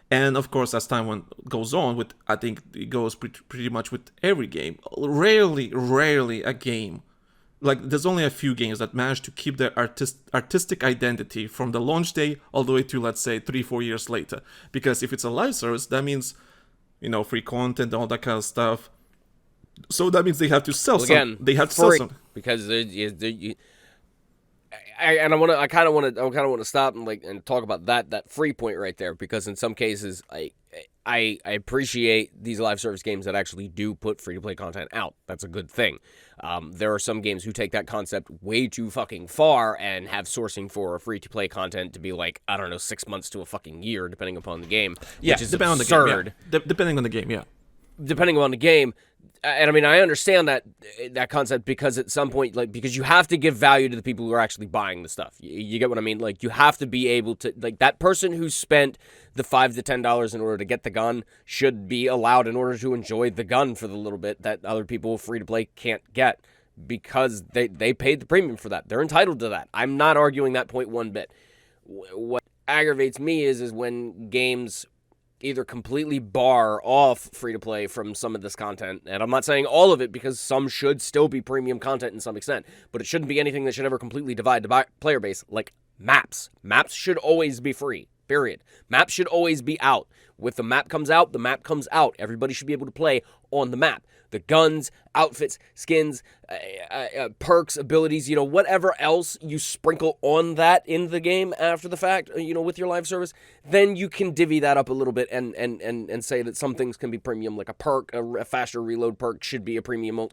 And of course, as time goes on, I think it goes pretty much with every game. Rarely a game. Like, there's only a few games that manage to keep their artistic identity from the launch day all the way to, let's say, 3-4 years later. Because if it's a live service, that means, free content, all that kind of stuff. So that means they have to sell something. They have to sell something. Because I kind of want to stop and talk about that free point right there, because in some cases I appreciate these live service games that actually do put free to play content out. That's a good thing. There are some games who take that concept way too fucking far and have sourcing for free to play content to be 6 months to a fucking year, depending upon the game. Yeah, which is depending absurd. on the game. Yeah. Depending on the game, yeah. Depending on the game. And I mean, I understand that concept, because at some point, because you have to give value to the people who are actually buying the stuff. You get what I mean? You have to be able to, that person who spent the $5 to $10 in order to get the gun should be allowed, in order to enjoy the gun for the little bit that other people free to play can't get, because they paid the premium for that. They're entitled to that. I'm not arguing that point one bit. What aggravates me is when games either completely bar off free-to-play from some of this content, and I'm not saying all of it, because some should still be premium content in some extent, but it shouldn't be anything that should ever completely divide the player base, like maps. Maps should always be free, period. Maps should always be out. If the map comes out, the map comes out. Everybody should be able to play on the map. The guns, outfits, skins, perks, abilities, whatever else you sprinkle on that in the game after the fact, with your live service, then you can divvy that up a little bit and say that some things can be premium, like a perk, a faster reload perk should be a premium,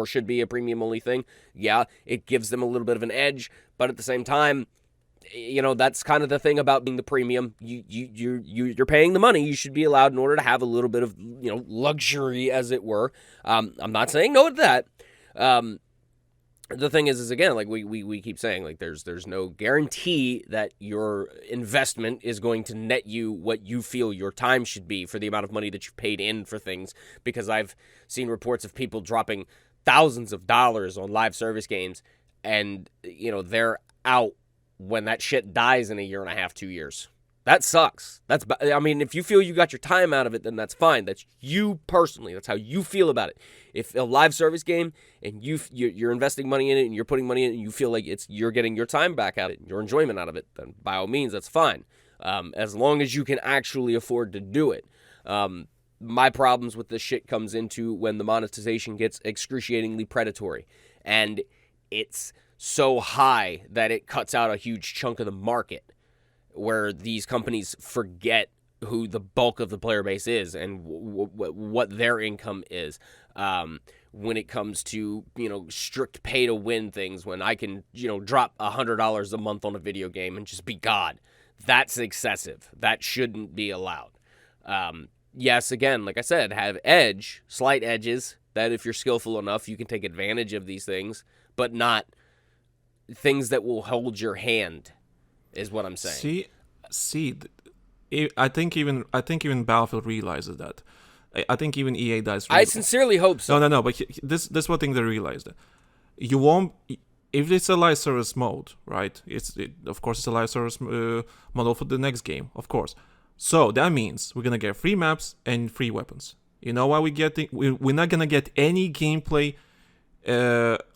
should be a premium only thing. Yeah, it gives them a little bit of an edge, but at the same time, that's kind of the thing about being the premium. You're paying the money. You should be allowed, in order to have a little bit of, luxury, as it were. I'm not saying no to that. The thing is again, we keep saying, there's no guarantee that your investment is going to net you what you feel your time should be for the amount of money that you've paid in for things, because I've seen reports of people dropping thousands of dollars on live service games, and, they're out when that shit dies in a year and a half, 2 years. That sucks. If you feel you got your time out of it, then that's fine. That's you personally. That's how you feel about it. If a live service game and you're investing money in it and you're putting money in it and you feel like you're getting your time back out of it, your enjoyment out of it, then by all means, that's fine. As long as you can actually afford to do it. My problems with this shit comes into when the monetization gets excruciatingly predatory. And it's so high that it cuts out a huge chunk of the market, where these companies forget who the bulk of the player base is and what their income is. When it comes to, strict pay to win things, when I can, drop $100 a month on a video game and just be God, that's excessive. That shouldn't be allowed. Yes, again, like I said, have slight edges, that if you're skillful enough, you can take advantage of these things, but not things that will hold your hand, is what I'm saying. See, I think even Battlefield realizes that. I think even EA does. I sincerely hope so. No. But this one thing they realized: you won't, if it's a live service mode, right? Of course it's a live service model for the next game, of course. So that means we're gonna get free maps and free weapons. You know why we're not gonna get any gameplay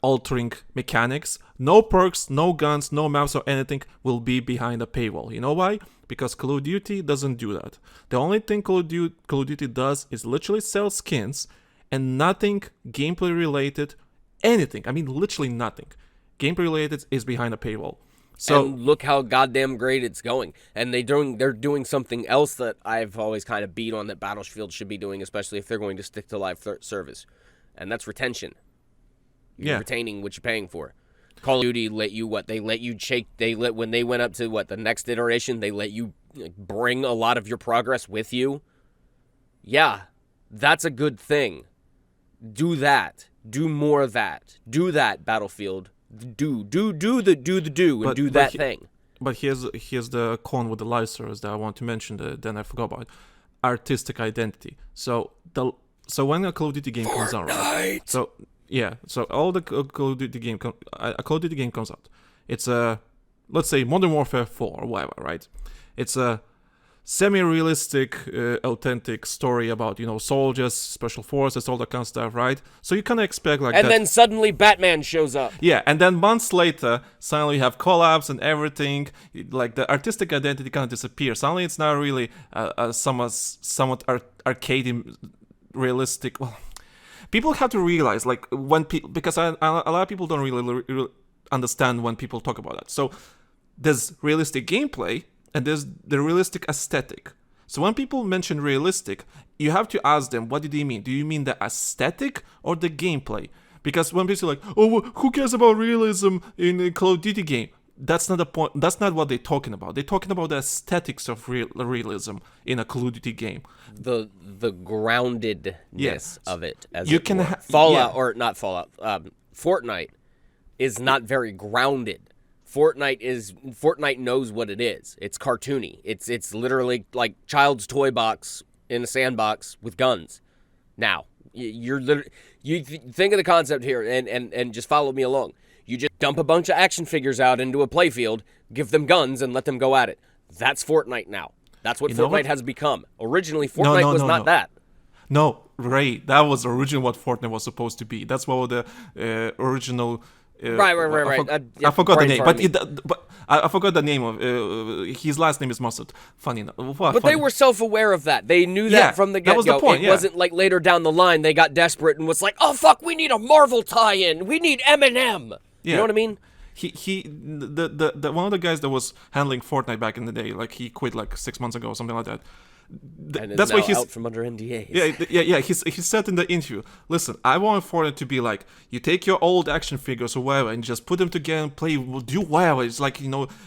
altering mechanics. No perks, no guns, no maps or anything will be behind a paywall. You know why? Because Call of Duty doesn't do that. The only thing Call of Duty does is literally sell skins and nothing gameplay related, anything. I mean, literally nothing. Gameplay related is behind a paywall. So and look how goddamn great it's going. And they're doing something else that I've always kind of beat on that Battlefield should be doing, especially if they're going to stick to live service. And that's retention. You're retaining what you're paying for. Call of Duty let you when they went up to the next iteration, they let you bring a lot of your progress with you. Yeah, that's a good thing. Do that. Do more of that. Do that, Battlefield. Do that thing. But here's the con with the live service that I want to mention that I forgot about. Artistic identity. So when a Call of Duty game comes out, right? So all the Call of Duty game comes out. It's let's say Modern Warfare 4 or whatever, right? It's a semi-realistic, authentic story about, soldiers, special forces, all that kind of stuff, right? So you kind of expect like that. And then suddenly Batman shows up. Yeah, and then months later, suddenly you have collabs and everything. Like the artistic identity kind of disappears. Suddenly it's not really somewhat arcade realistic. Well, people have to realize, like, because a lot of people don't really understand when people talk about that. So there's realistic gameplay and there's the realistic aesthetic. So when people mention realistic, you have to ask them, what do they mean? Do you mean the aesthetic or the gameplay? Because when people are like, oh, who cares about realism in a Call of Duty game? That's not the point. That's not what they're talking about. They're talking about the aesthetics of realism in a Call of Duty game. The groundedness of it. As you can Fallout or not Fallout. Fortnite is not very grounded. Fortnite knows what it is. It's cartoony. It's literally like child's toy box in a sandbox with guns. Now you think of the concept here and just follow me along. You just dump a bunch of action figures out into a playfield, give them guns, and let them go at it. That's Fortnite now. That's what Fortnite has become. Originally, Fortnite was not that. No, Ray, that was originally what Fortnite was supposed to be. That's what the original... Right. I forgot the name, but I forgot the name of his last name is Mustard. Funny enough. But they were self-aware of that. They knew that from the get-go. That was the point, it wasn't like later down the line they got desperate and was like, oh fuck, we need a Marvel tie-in. We need Eminem. You know what I mean? The one of the guys that was handling Fortnite back in the day, like he quit like 6 months ago or something like that. That's why he's out from under NDAs. Yeah. He said in the interview, listen, I want Fortnite to be like, you take your old action figures or whatever and just put them together and play, do whatever. It's like,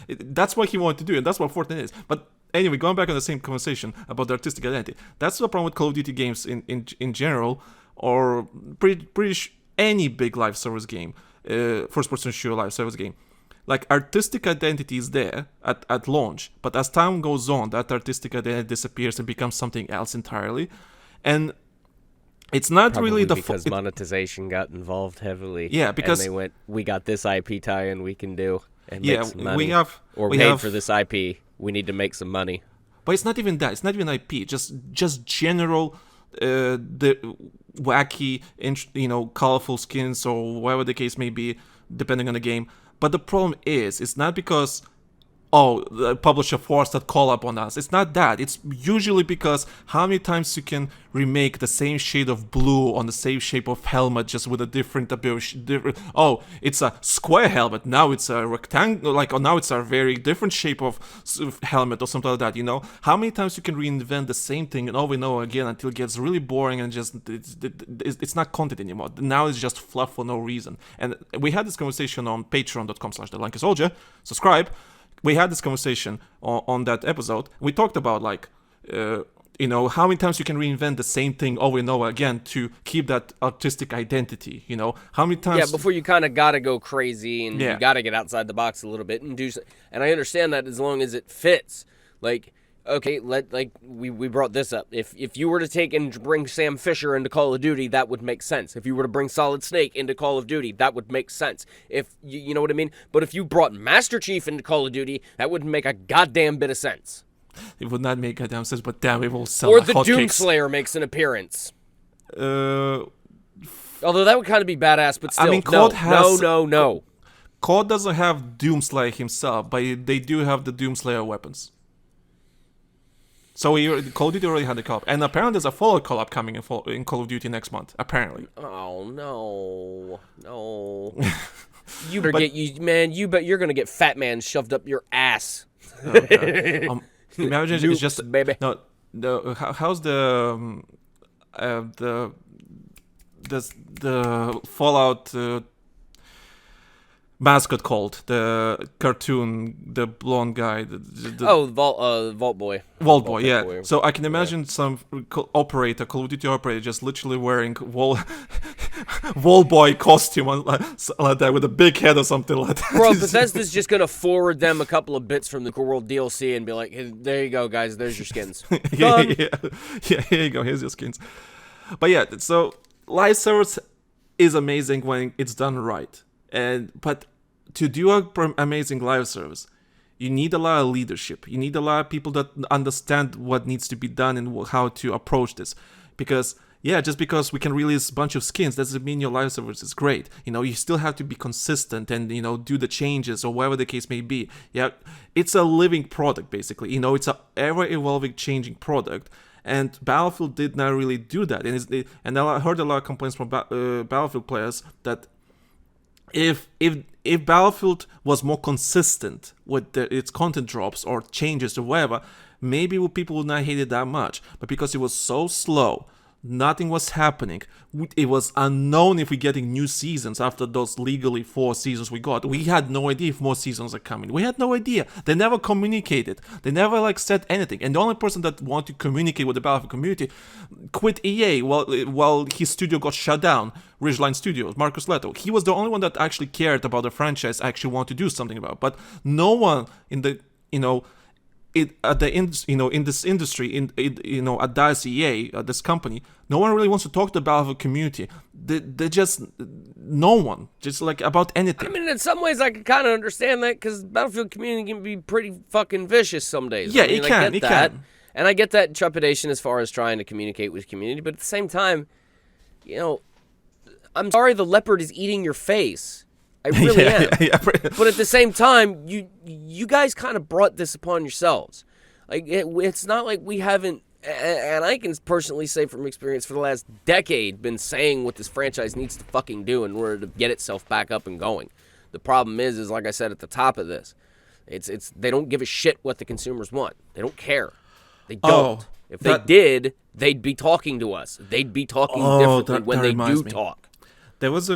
that's what he wanted to do, and that's what Fortnite is. But anyway, going back on the same conversation about the artistic identity, that's the problem with Call of Duty games in general, or pretty any big live service game, first-person shooter live service game. Like, artistic identity is there at launch, but as time goes on, that artistic identity disappears and becomes something else entirely. And it's not Probably really because monetization got involved heavily. Yeah, because... And they went, we got this IP tie-in we can do and make some money. we have for this IP. We need to make some money. But it's not even that. It's not even IP. Just general... the wacky, colorful skins or whatever the case may be, depending on the game. But the problem is, it's not because the publisher forced that call up on us. It's not that. It's usually because how many times you can remake the same shade of blue on the same shape of helmet just with a different oh, it's a square helmet, now it's a rectangle, like, oh, now it's a very different shape of helmet or something like that, you know? How many times you can reinvent the same thing over and over again until it gets really boring and just it's not content anymore. Now it's just fluff for no reason. And we had this conversation on patreon.com/TheLankySoldier. Subscribe. We had this conversation on that episode. We talked about, like, you know, how many times you can reinvent the same thing over and over again to keep that artistic identity, you know? How many times... Yeah, before you kind of got to go crazy and you got to get outside the box a little bit and do... And I understand that as long as it fits. Like, okay, we brought this up. If you were to take and bring Sam Fisher into Call of Duty, that would make sense. If you were to bring Solid Snake into Call of Duty, that would make sense. If you know what I mean? But if you brought Master Chief into Call of Duty, that wouldn't make a goddamn bit of sense. It would not make goddamn sense, but damn, it will sell. Or the Doomslayer makes an appearance. Although that would kind of be badass, but still, I mean, no. COD doesn't have Doomslayer himself, but they do have the Doomslayer weapons. So Call of Duty already had the co-op, and apparently there's a Fallout co-op coming in Call of Duty next month. Apparently. Oh no. You better you bet you're gonna get Fat Man shoved up your ass. Oh, imagine it's just baby. No, how's the Fallout mascot called? The cartoon, the blonde guy. Vault Boy. Vault Boy, yeah. Boy. So I can imagine some Call of Duty operator, just literally wearing Vault Boy costume like that with a big head or something like that. Bro, Bethesda's just gonna forward them a couple of bits from the Cool World DLC and be like, hey, there you go, guys. There's your skins. yeah, here you go. Here's your skins. But yeah, so live service is amazing when it's done right. But to do an amazing live service, you need a lot of leadership. You need a lot of people that understand what needs to be done and how to approach this. Because, just because we can release a bunch of skins doesn't mean your live service is great. You know, you still have to be consistent and, you know, do the changes or whatever the case may be. Yeah, it's a living product, basically. You know, it's a ever-evolving, changing product. And Battlefield did not really do that. And I heard a lot of complaints from Battlefield players that if Battlefield was more consistent with its content drops or changes or whatever, maybe people would not hate it that much. But because it was so slow, nothing was happening. It was unknown if we're getting new seasons after those legally 4 seasons we got. We had no idea if more seasons are coming. We had no idea. They never communicated. They never said anything. And the only person that wanted to communicate with the Battlefield community quit EA while his studio got shut down. Ridgeline Studios, Marcus Leto. He was the only one that actually cared about the franchise, actually wanted to do something about it. But no one in the in this industry, at DICE EA, this company, no one really wants to talk to the Battlefield community. They just, no one, just about anything. I mean, in some ways, I can kind of understand that because Battlefield community can be pretty fucking vicious some days. Yeah, it can. And I get that trepidation as far as trying to communicate with community, but at the same time, I'm sorry the leopard is eating your face. I really am. Yeah. But at the same time, you guys kind of brought this upon yourselves. It's not like we haven't, and I can personally say from experience for the last decade, been saying what this franchise needs to fucking do in order to get itself back up and going. The problem is like I said at the top of this, it's they don't give a shit what the consumers want. They don't care. They don't. If they did, they'd be talking to us. They'd be talking differently when they do talk. There was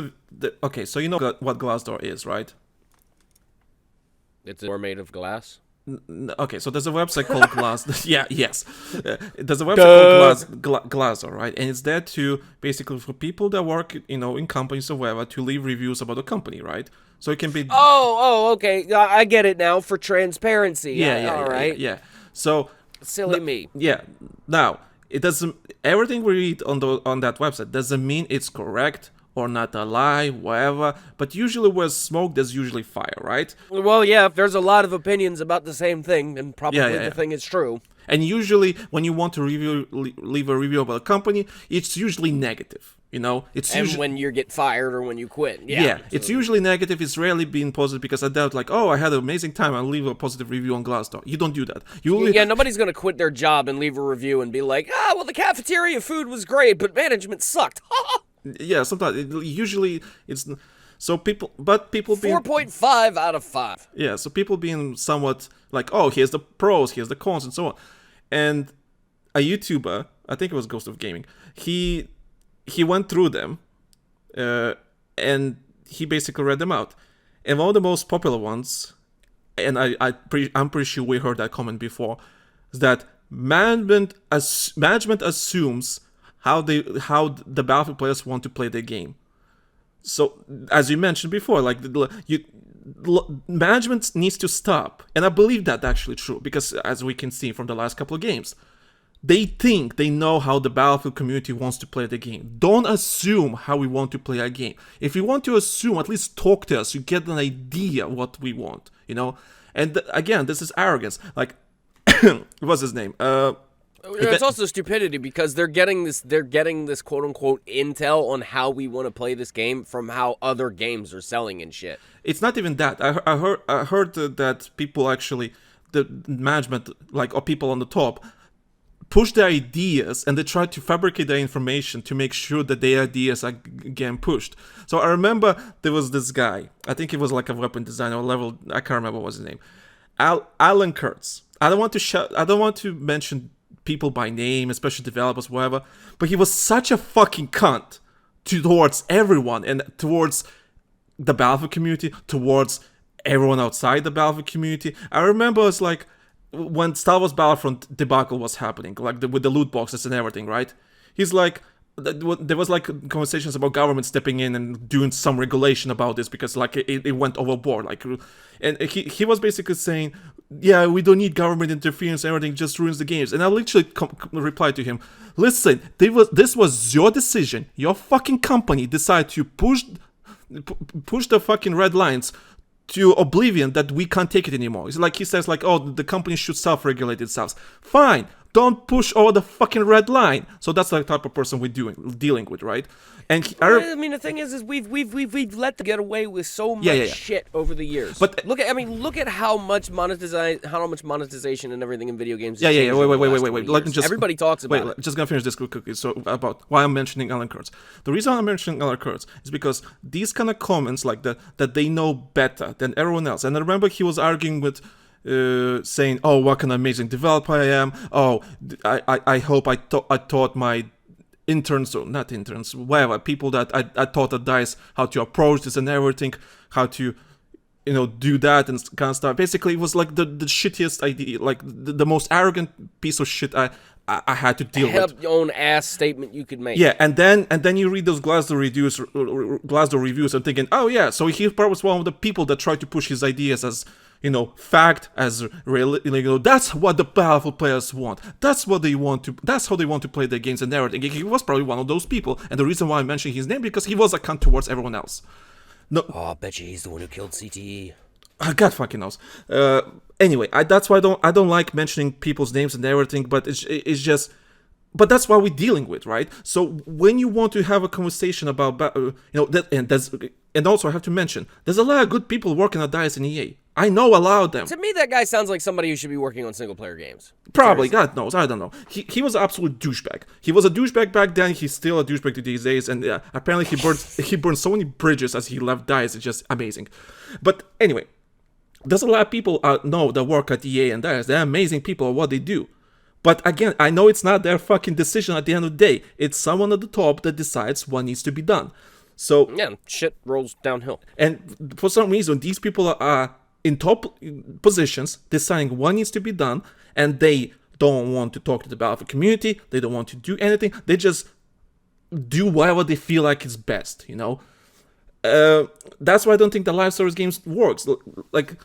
okay, so you know what Glassdoor is, right? It's a door made of glass? Okay, so there's a website called Glass. Yes. There's a website called Glassdoor, right? And it's there to basically for people that work, in companies or whatever, to leave reviews about the company, right? So it can be. Oh, okay. I get it now for transparency. Yeah. All right. Yeah. So silly me. Yeah. Now it doesn't. Everything we read on that website doesn't mean it's correct or not a lie, whatever. But usually where smoke, there's usually fire, right? Well, yeah, if there's a lot of opinions about the same thing, then probably the thing is true. And usually when you want to leave a review about a company, it's usually negative. You know, it's And usually when you get fired or when you quit. Yeah, it's usually negative. It's rarely being positive because I doubt like, oh, I had an amazing time. I'll leave a positive review on Glassdoor. You don't do that. Yeah, nobody's gonna quit their job and leave a review and be like, well, the cafeteria food was great, but management sucked. Yeah, sometimes usually it's so people being 4.5 out of 5. Yeah, so people being somewhat like, oh, here's the pros, here's the cons, and so on. And a YouTuber, I think it was Ghost of Gaming, he went through them, and he basically read them out. And one of the most popular ones, and I'm pretty sure we heard that comment before, is that management assumes how the Battlefield players want to play their game. So, as you mentioned before, like management needs to stop, and I believe that actually true because, as we can see from the last couple of games, they think they know how the Battlefield community wants to play the game. Don't assume how we want to play our game. If you want to assume, at least talk to us. You get an idea what we want, you know. And again, this is arrogance. Like, what's his name? It's also stupidity because they're getting this quote unquote intel on how we want to play this game from how other games are selling and shit. It's not even that. I heard that people actually, the management, like, or people on the top, push their ideas and they try to fabricate their information to make sure that their ideas are getting pushed. So I remember there was this guy. I think he was like a weapon designer level. I can't remember what was his name. Alan Kurtz. I don't want to mention people by name, especially developers, whatever. But he was such a fucking cunt towards everyone and towards the Battlefield community, towards everyone outside the Battlefield community. I remember it's like when Star Wars Battlefront debacle was happening, like with the loot boxes and everything, right? He's like, there was like conversations about government stepping in and doing some regulation about this because like it went overboard, like, and he was basically saying, yeah, we don't need government interference, everything just ruins the games. And I literally replied to him, listen, this was your decision, your fucking company decided to push the fucking red lines to oblivion that we can't take it anymore. It's like he says like, oh, the company should self-regulate itself. Fine, don't push over the fucking red line. So that's the type of person we're dealing with, right? And I mean, the thing is we've let them get away with so much shit over the years. But look at how much monetization and everything in video games. Wait. Let me just. Everybody talks about it. Just gonna finish this quickly. So about why I'm mentioning Alan Kurtz. The reason I'm mentioning Alan Kurtz is because these kind of comments like that they know better than everyone else. And I remember he was arguing with. Saying, oh, what an amazing developer I am. Oh, I hope I taught my interns, or not interns, whatever, people that I taught at DICE how to approach this and everything, how to, do that and kind of stuff. Basically, it was like the shittiest idea, like the most arrogant piece of shit I had to deal with. Your own ass statement you could make. Yeah, and then you read those Glassdoor reviews and thinking, oh yeah, so he probably was one of the people that tried to push his ideas as, fact, as real. That's what the Battlefield players want. That's what they want to. That's how they want to play their games and everything. He was probably one of those people, and the reason why I'm mentioning his name because he was a cunt towards everyone else. No, I bet you he's the one who killed CTE. God fucking knows. Anyway, that's why I don't like mentioning people's names and everything, but it's just. But that's what we're dealing with, right? So when you want to have a conversation about, and also I have to mention, there's a lot of good people working at DICE and EA. I know a lot of them. To me, that guy sounds like somebody who should be working on single-player games. Probably, seriously. God knows, I don't know. He was an absolute douchebag. He was a douchebag back then. He's still a douchebag to these days, and apparently he burned so many bridges as he left DICE. It's just amazing. But anyway, there's a lot of people that work at EA and DICE. They're amazing people at what they do. But again, I know it's not their fucking decision at the end of the day. It's someone at the top that decides what needs to be done. So yeah, shit rolls downhill. And for some reason, these people are in top positions deciding what needs to be done, and they don't want to talk to the Battlefield community. They don't want to do anything. They just do whatever they feel like is best, That's why I don't think the live service games works. Like,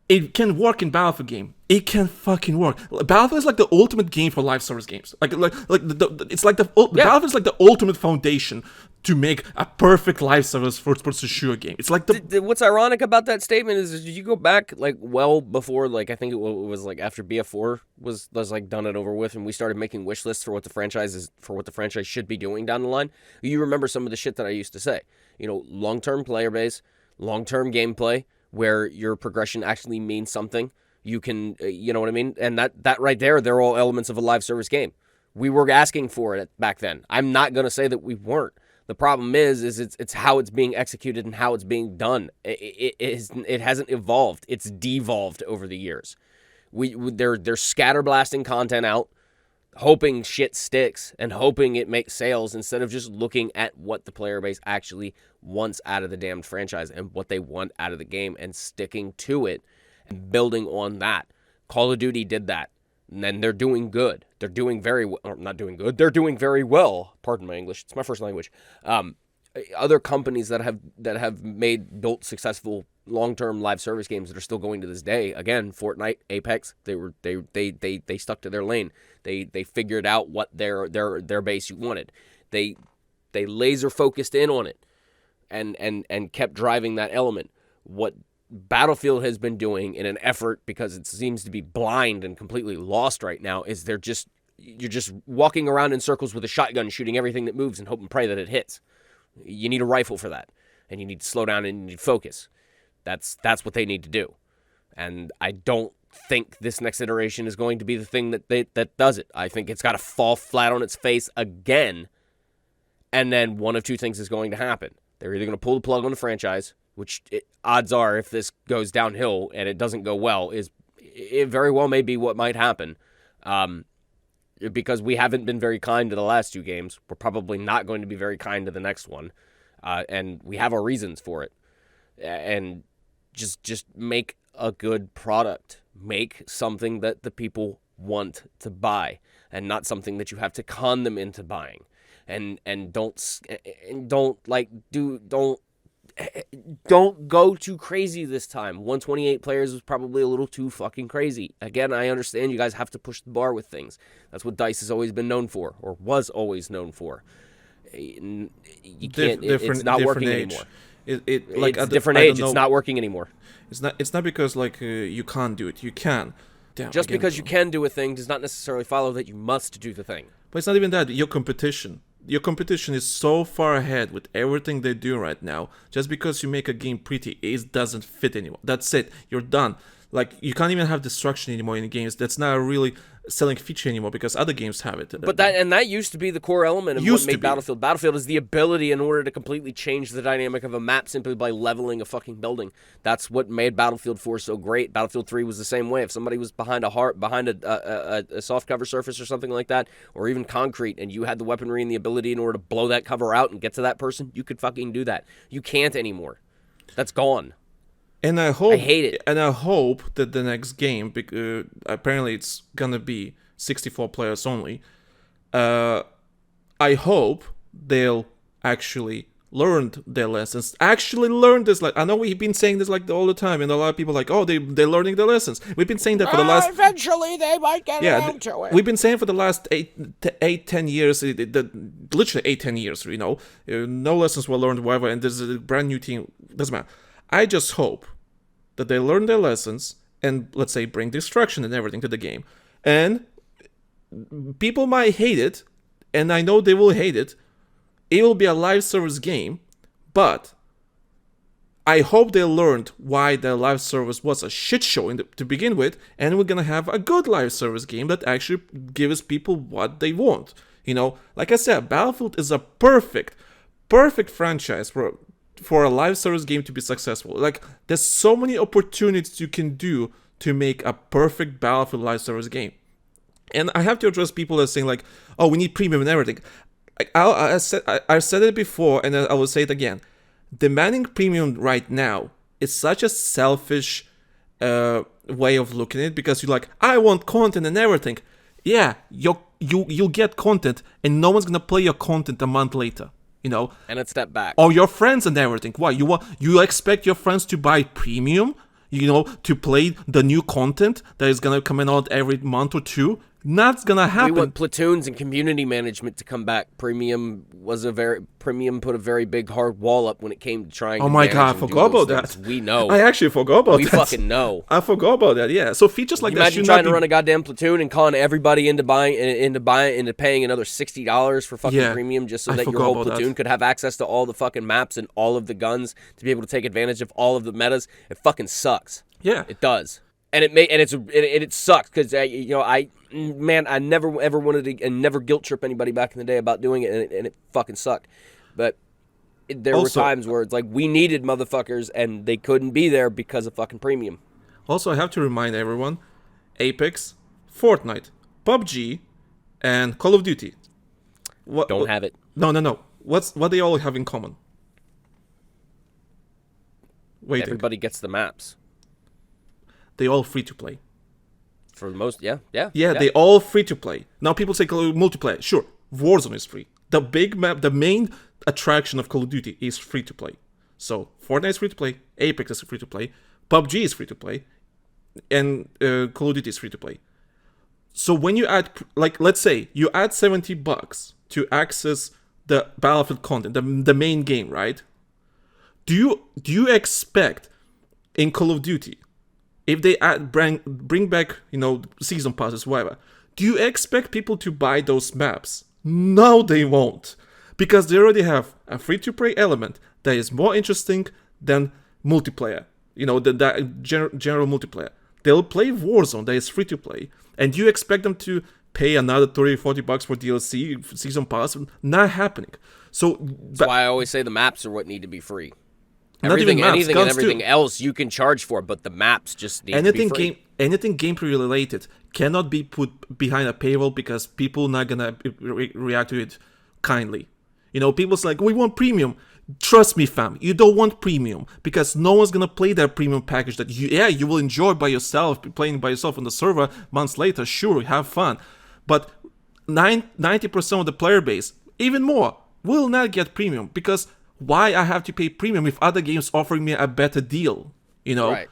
it can work in Battlefield game. It can fucking work. Battlefield is like the ultimate game for live service games. It's like Battlefield is like the ultimate foundation to make a perfect live service first-person shooter game. It's like what's ironic about that statement is you go back like well before, like I think it was like after BF4 was like done and over with, and we started making wish lists for what the franchise should be doing down the line. You remember some of the shit that I used to say. You know, long-term player base, long-term gameplay, where your progression actually means something. You can, you know what I mean? And that right there, they're all elements of a live service game. We were asking for it back then. I'm not going to say that we weren't. The problem is it's how it's being executed and how it's being done. It hasn't evolved. It's devolved over the years. They're scatterblasting content out, hoping shit sticks and hoping it makes sales instead of just looking at what the player base actually wants out of the damned franchise and what they want out of the game and sticking to it and building on that. Call of Duty did that. And then they're doing good. They're doing very well. Not doing good. They're doing very well. Pardon my English. It's my first language. Other companies that have built successful long-term live service games that are still going to this day. Again, Fortnite, Apex. They stuck to their lane. They figured out what their base wanted. They laser focused in on it, and kept driving that element. What Battlefield has been doing in an effort, because it seems to be blind and completely lost right now, is you're just walking around in circles with a shotgun shooting everything that moves and hope and pray that it hits. You need a rifle for that, and you need to slow down and you need to focus. That's what they need to do. And I don't think this next iteration is going to be the thing that does it. I think it's got to fall flat on its face again, and then one of two things is going to happen. They're either going to pull the plug on the franchise, which odds are, if this goes downhill and it doesn't go well, it very well may be what might happen. Because we haven't been very kind to the last two games. We're probably not going to be very kind to the next one. And we have our reasons for it. And just make a good product. Make something that the people want to buy, and not something that you have to con them into buying. And don't go too crazy this time. 128 players was probably a little too fucking crazy. Again, I understand you guys have to push the bar with things. That's what DICE has always been known for, or was always known for. You can't. It's not working anymore. It's a different age. It's not working anymore. It's not because you can't do it. You can. Damn, just because you can do a thing does not necessarily follow that you must do the thing. But it's not even that. Your competition is so far ahead with everything they do right now. Just because you make a game pretty, it doesn't fit anymore. That's it. You're done. Like, you can't even have destruction anymore in games. That's not a really selling feature anymore because other games have it. But that used to be the core element of what made Battlefield. Battlefield is the ability in order to completely change the dynamic of a map simply by leveling a fucking building. That's what made Battlefield 4 so great. Battlefield 3 was the same way. If somebody was behind a soft cover surface or something like that, or even concrete, and you had the weaponry and the ability in order to blow that cover out and get to that person, you could fucking do that. You can't anymore. That's gone. And I hate it. And I hope that the next game, apparently it's gonna be 64 players only. I hope they'll actually learn their lessons. Actually learn this. Like, I know we've been saying this like all the time, and a lot of people are like, oh, they're learning their lessons. We've been saying that for the last. Eventually, they might get around to it. We've been saying for the last 10 years, literally 8-10 years. You know, no lessons were learned, whatever. And there's a brand new team. Doesn't matter. I just hope that they learn their lessons and, let's say, bring destruction and everything to the game. And people might hate it, and I know they will hate it. It will be a live service game, but I hope they learned why their live service was a shit show to begin with, and we're gonna have a good live service game that actually gives people what they want. You know, like I said, Battlefield is a perfect franchise for a live service game to be successful. Like, there's so many opportunities you can do to make a perfect Battlefield live service game. And I have to address people that are saying like, oh, we need premium and everything. I've said it before, and I will say it again. Demanding premium right now is such a selfish way of looking at it, because you're like, I want content and everything. Yeah, you'll get content, and no one's gonna play your content a month later. You know, and a step back. Or your friends and everything. Why you expect your friends to buy premium? to play the new content that is gonna come out every month or two. That's gonna happen. We want platoons and community management to come back. Premium put a very big hard wall up when it came to trying. Oh my god, I forgot about that. We know. I actually forgot about that. We fucking know. I forgot about that. Yeah. So features like that. Imagine trying to run a goddamn platoon and calling everybody into paying another $60 for fucking premium just so that your whole platoon could have access to all the fucking maps and all of the guns to be able to take advantage of all of the metas. It fucking sucks. Yeah, it does. And it sucks because I never ever wanted to and never guilt trip anybody back in the day about doing it, and it fucking sucked. But there were times where it's like we needed motherfuckers and they couldn't be there because of fucking premium. Also, I have to remind everyone: Apex, Fortnite, PUBG, and Call of Duty. Don't have it. No. What they all have in common? Waiting. Everybody gets the maps. They all free to play. For the most, yeah. They all free to play. Now people say multiplayer. Sure, Warzone is free. The big map, the main attraction of Call of Duty is free to play. So Fortnite is free to play, Apex is free to play, PUBG is free to play, and Call of Duty is free to play. So when you add, let's say you add $70 to access the Battlefield content, the main game, right? Do you expect in Call of Duty, if they bring back, season passes, whatever, do you expect people to buy those maps? No, they won't. Because they already have a free-to-play element that is more interesting than multiplayer. The general multiplayer. They'll play Warzone that is free-to-play. And you expect them to pay another $30, $40 for DLC, season pass? Not happening. So that's why I always say the maps are what need to be free. Anything else you can charge for, but the maps just need to be free. Anything gameplay related cannot be put behind a paywall because people not gonna react to it kindly. People's like, we want premium. Trust me, fam, you don't want premium because no one's gonna play that premium package that you will enjoy by yourself, playing by yourself on the server months later. Sure, have fun, but 90% of the player base, even more, will not get premium because. Why I have to pay premium if other games offering me a better deal? Right.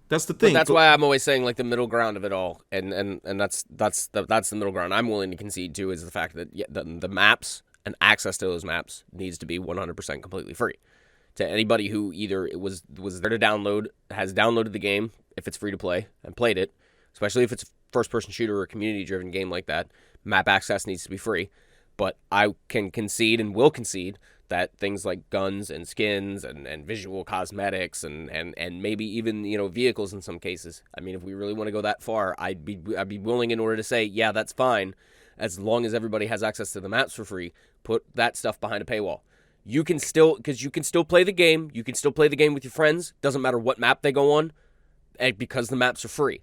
That's the thing. But that's why I'm always saying like the middle ground of it all, and that's the middle ground I'm willing to concede to is the fact that the maps and access to those maps needs to be 100% completely free to anybody who either was there to download, has downloaded the game if it's free to play and played it, especially if it's a first-person shooter or a community-driven game like that. Map access needs to be free, but I can concede and will concede that things like guns and skins and visual cosmetics and maybe even vehicles in some cases. I mean, if we really want to go that far, I'd be willing in order to say, yeah, that's fine, as long as everybody has access to the maps for free. Put that stuff behind a paywall. You can still play the game. You can still play the game with your friends. Doesn't matter what map they go on, because the maps are free.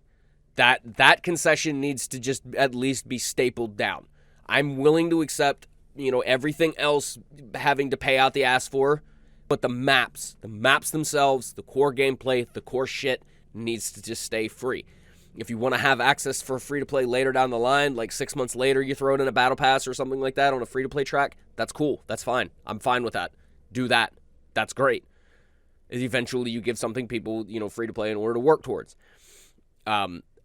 That concession needs to just at least be stapled down. I'm willing to accept. Everything else having to pay out the ass for, but the maps themselves, the core gameplay, the core shit needs to just stay free. If you want to have access for free to play later down the line, like 6 months later, you throw it in a battle pass or something like that on a free to play track, that's cool. That's fine. I'm fine with that. Do that. That's great. Eventually you give something people, free to play in order to work towards.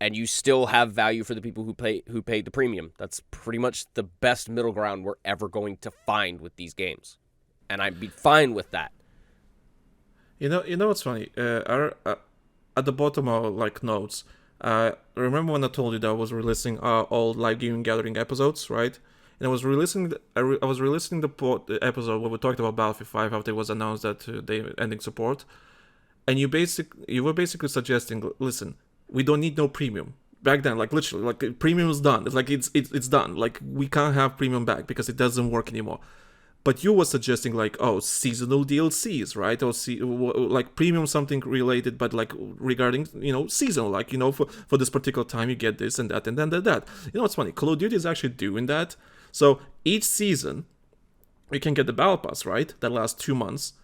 And you still have value for the people who paid the premium. That's pretty much the best middle ground we're ever going to find with these games, and I'd be fine with that. What's funny? At the bottom of notes, remember when I told you that I was releasing all live gaming gathering episodes, right? And I was releasing the episode where we talked about Battlefield 5 after it was announced that they ending support, and you were basically suggesting, listen. We don't need no premium. Back then, literally, premium is done. It's done. We can't have premium back because it doesn't work anymore. But you were suggesting seasonal DLCs, right? Or premium something related, but regarding seasonal, for this particular time you get this and that and then that. It's funny. Call of Duty is actually doing that. So each season, you can get the Battle Pass, right? That lasts 2 months.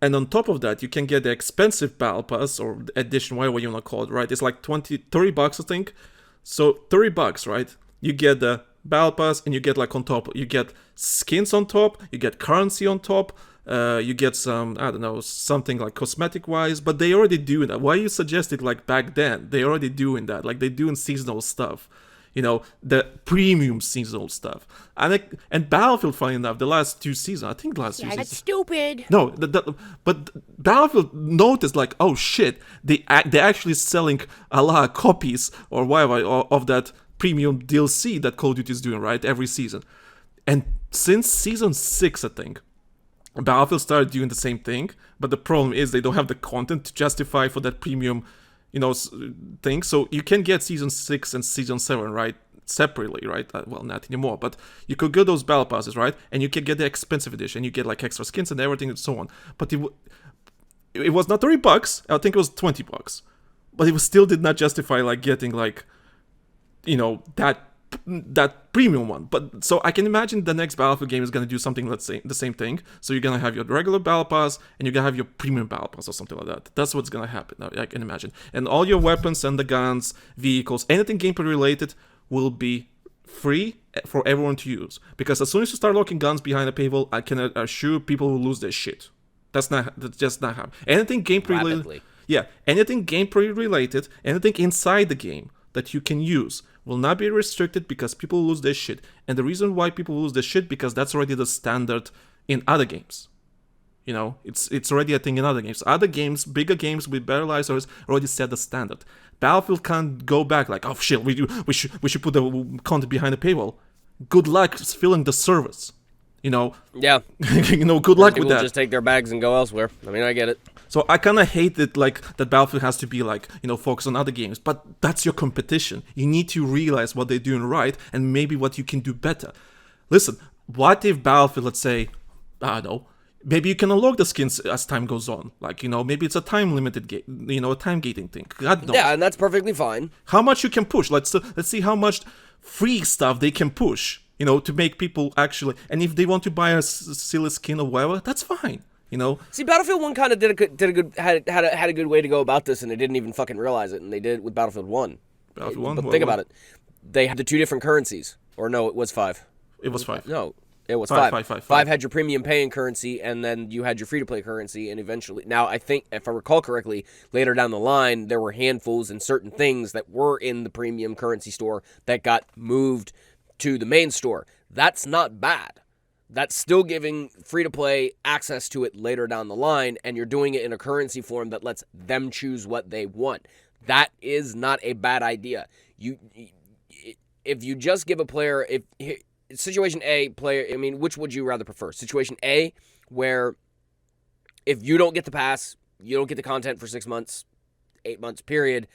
And on top of that, you can get the expensive Battle Pass or edition, whatever you want to call it, right? It's like $30, I think. So $30, right? You get the Battle Pass and you get on top, you get skins on top, you get currency on top, You get some, I don't know, something like cosmetic-wise, but they already doing that. Why you suggest it like back then? They already doing that. Like, they doing seasonal stuff. The premium seasonal stuff. And Battlefield, funny enough, the last 2 seasons, I think the last 2 seasons. That's stupid. No, but Battlefield noticed like, oh shit, they're actually selling a lot of copies or whatever of that premium DLC that Call of Duty is doing, right, every season. And since season 6, I think, Battlefield started doing the same thing, but the problem is they don't have the content to justify for that premium, thing. So you can get season 6 and season 7, right, separately, right? Well, not anymore, but you could get those battle passes, right? And you can get the expensive edition. You get like extra skins and everything and so on. But it was not $30. I think it was $20. But it still did not justify like getting like, that premium one. But so I can imagine the next Battlefield game is going to do something, let's say, the same thing. So you're going to have your regular battle pass and you're going to have your premium battle pass or something like that. That's what's going to happen, I can imagine. And all your weapons and the guns, vehicles, anything gameplay related will be free for everyone to use. Because as soon as you start locking guns behind a paywall, I can assure people will lose their shit. That's just not happening. Anything gameplay related, anything gameplay related, anything inside the game that you can use will not be restricted because people lose their shit. And the reason why people lose their shit, because that's already the standard in other games. It's already a thing in other games. Other games, bigger games with better live service already set the standard. Battlefield can't go back like, oh shit, we should put the content behind the paywall. Good luck filling the servers. Yeah. Good luck with that. Just take their bags and go elsewhere. I mean, I get it. So I kind of hate that, like, that Battlefield has to be, like, focus on other games. But that's your competition. You need to realize what they're doing right and maybe what you can do better. Listen, what if Battlefield, let's say, I don't know, maybe you can unlock the skins as time goes on. Like, maybe it's a time-limited game, a time gating thing. God knows. Yeah, and that's perfectly fine. How much you can push. Let's see how much free stuff they can push, to make people actually... And if they want to buy a silly skin or whatever, that's fine. See, Battlefield 1 kind of had a good way to go about this, and they didn't even fucking realize it, and they did it with Battlefield 1. Battlefield 1? But think about it. They had the 2 different currencies. Or no, it was 5. It was 5. No, it was 5. 5 had your premium paying currency, and then you had your free-to-play currency, and eventually... Now, I think, if I recall correctly, later down the line, there were handfuls and certain things that were in the premium currency store that got moved to the main store. That's not bad. That's still giving free-to-play access to it later down the line, and you're doing it in a currency form that lets them choose what they want. That is not a bad idea. If you just give a player... Situation A, player... I mean, which would you rather prefer? Situation A, where if you don't get the pass, you don't get the content for 6 months, 8 months, period...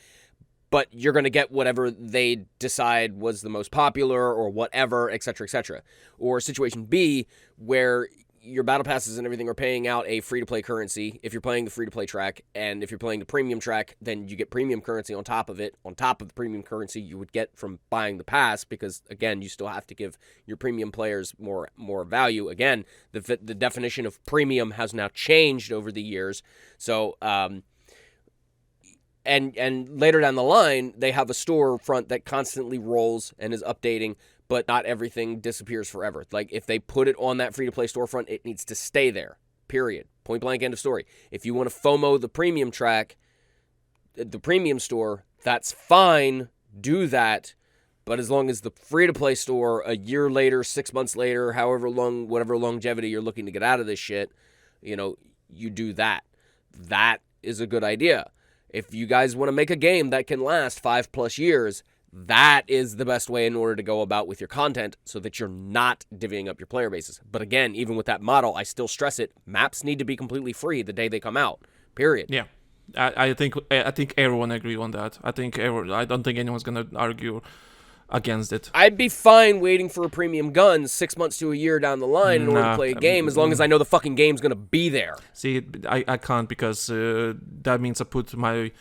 but you're going to get whatever they decide was the most popular or whatever, etc., etc. Or situation B, where your battle passes and everything are paying out a free-to-play currency if you're playing the free-to-play track, and if you're playing the premium track, then you get premium currency on top of it, on top of the premium currency you would get from buying the pass, because, again, you still have to give your premium players more value. Again, the definition of premium has now changed over the years, so... And later down the line, they have a storefront that constantly rolls and is updating, but not everything disappears forever. Like, if they put it on that free-to-play storefront, it needs to stay there, period. Point blank, end of story. If you want to FOMO the premium track, the premium store, that's fine, do that, but as long as the free-to-play store, a year later, 6 months later, however long, whatever longevity you're looking to get out of this shit, you do that. That is a good idea. If you guys want to make a game that can last 5+ years, that is the best way in order to go about with your content so that you're not divvying up your player bases. But again, even with that model, I still stress it, maps need to be completely free the day they come out, period. Yeah, I think everyone agree on that. I don't think anyone's going to argue against it. I'd be fine waiting for a premium gun 6 months to a year down the line in order to play a game, as long as I know the fucking game's going to be there. See, I can't, because that means I put my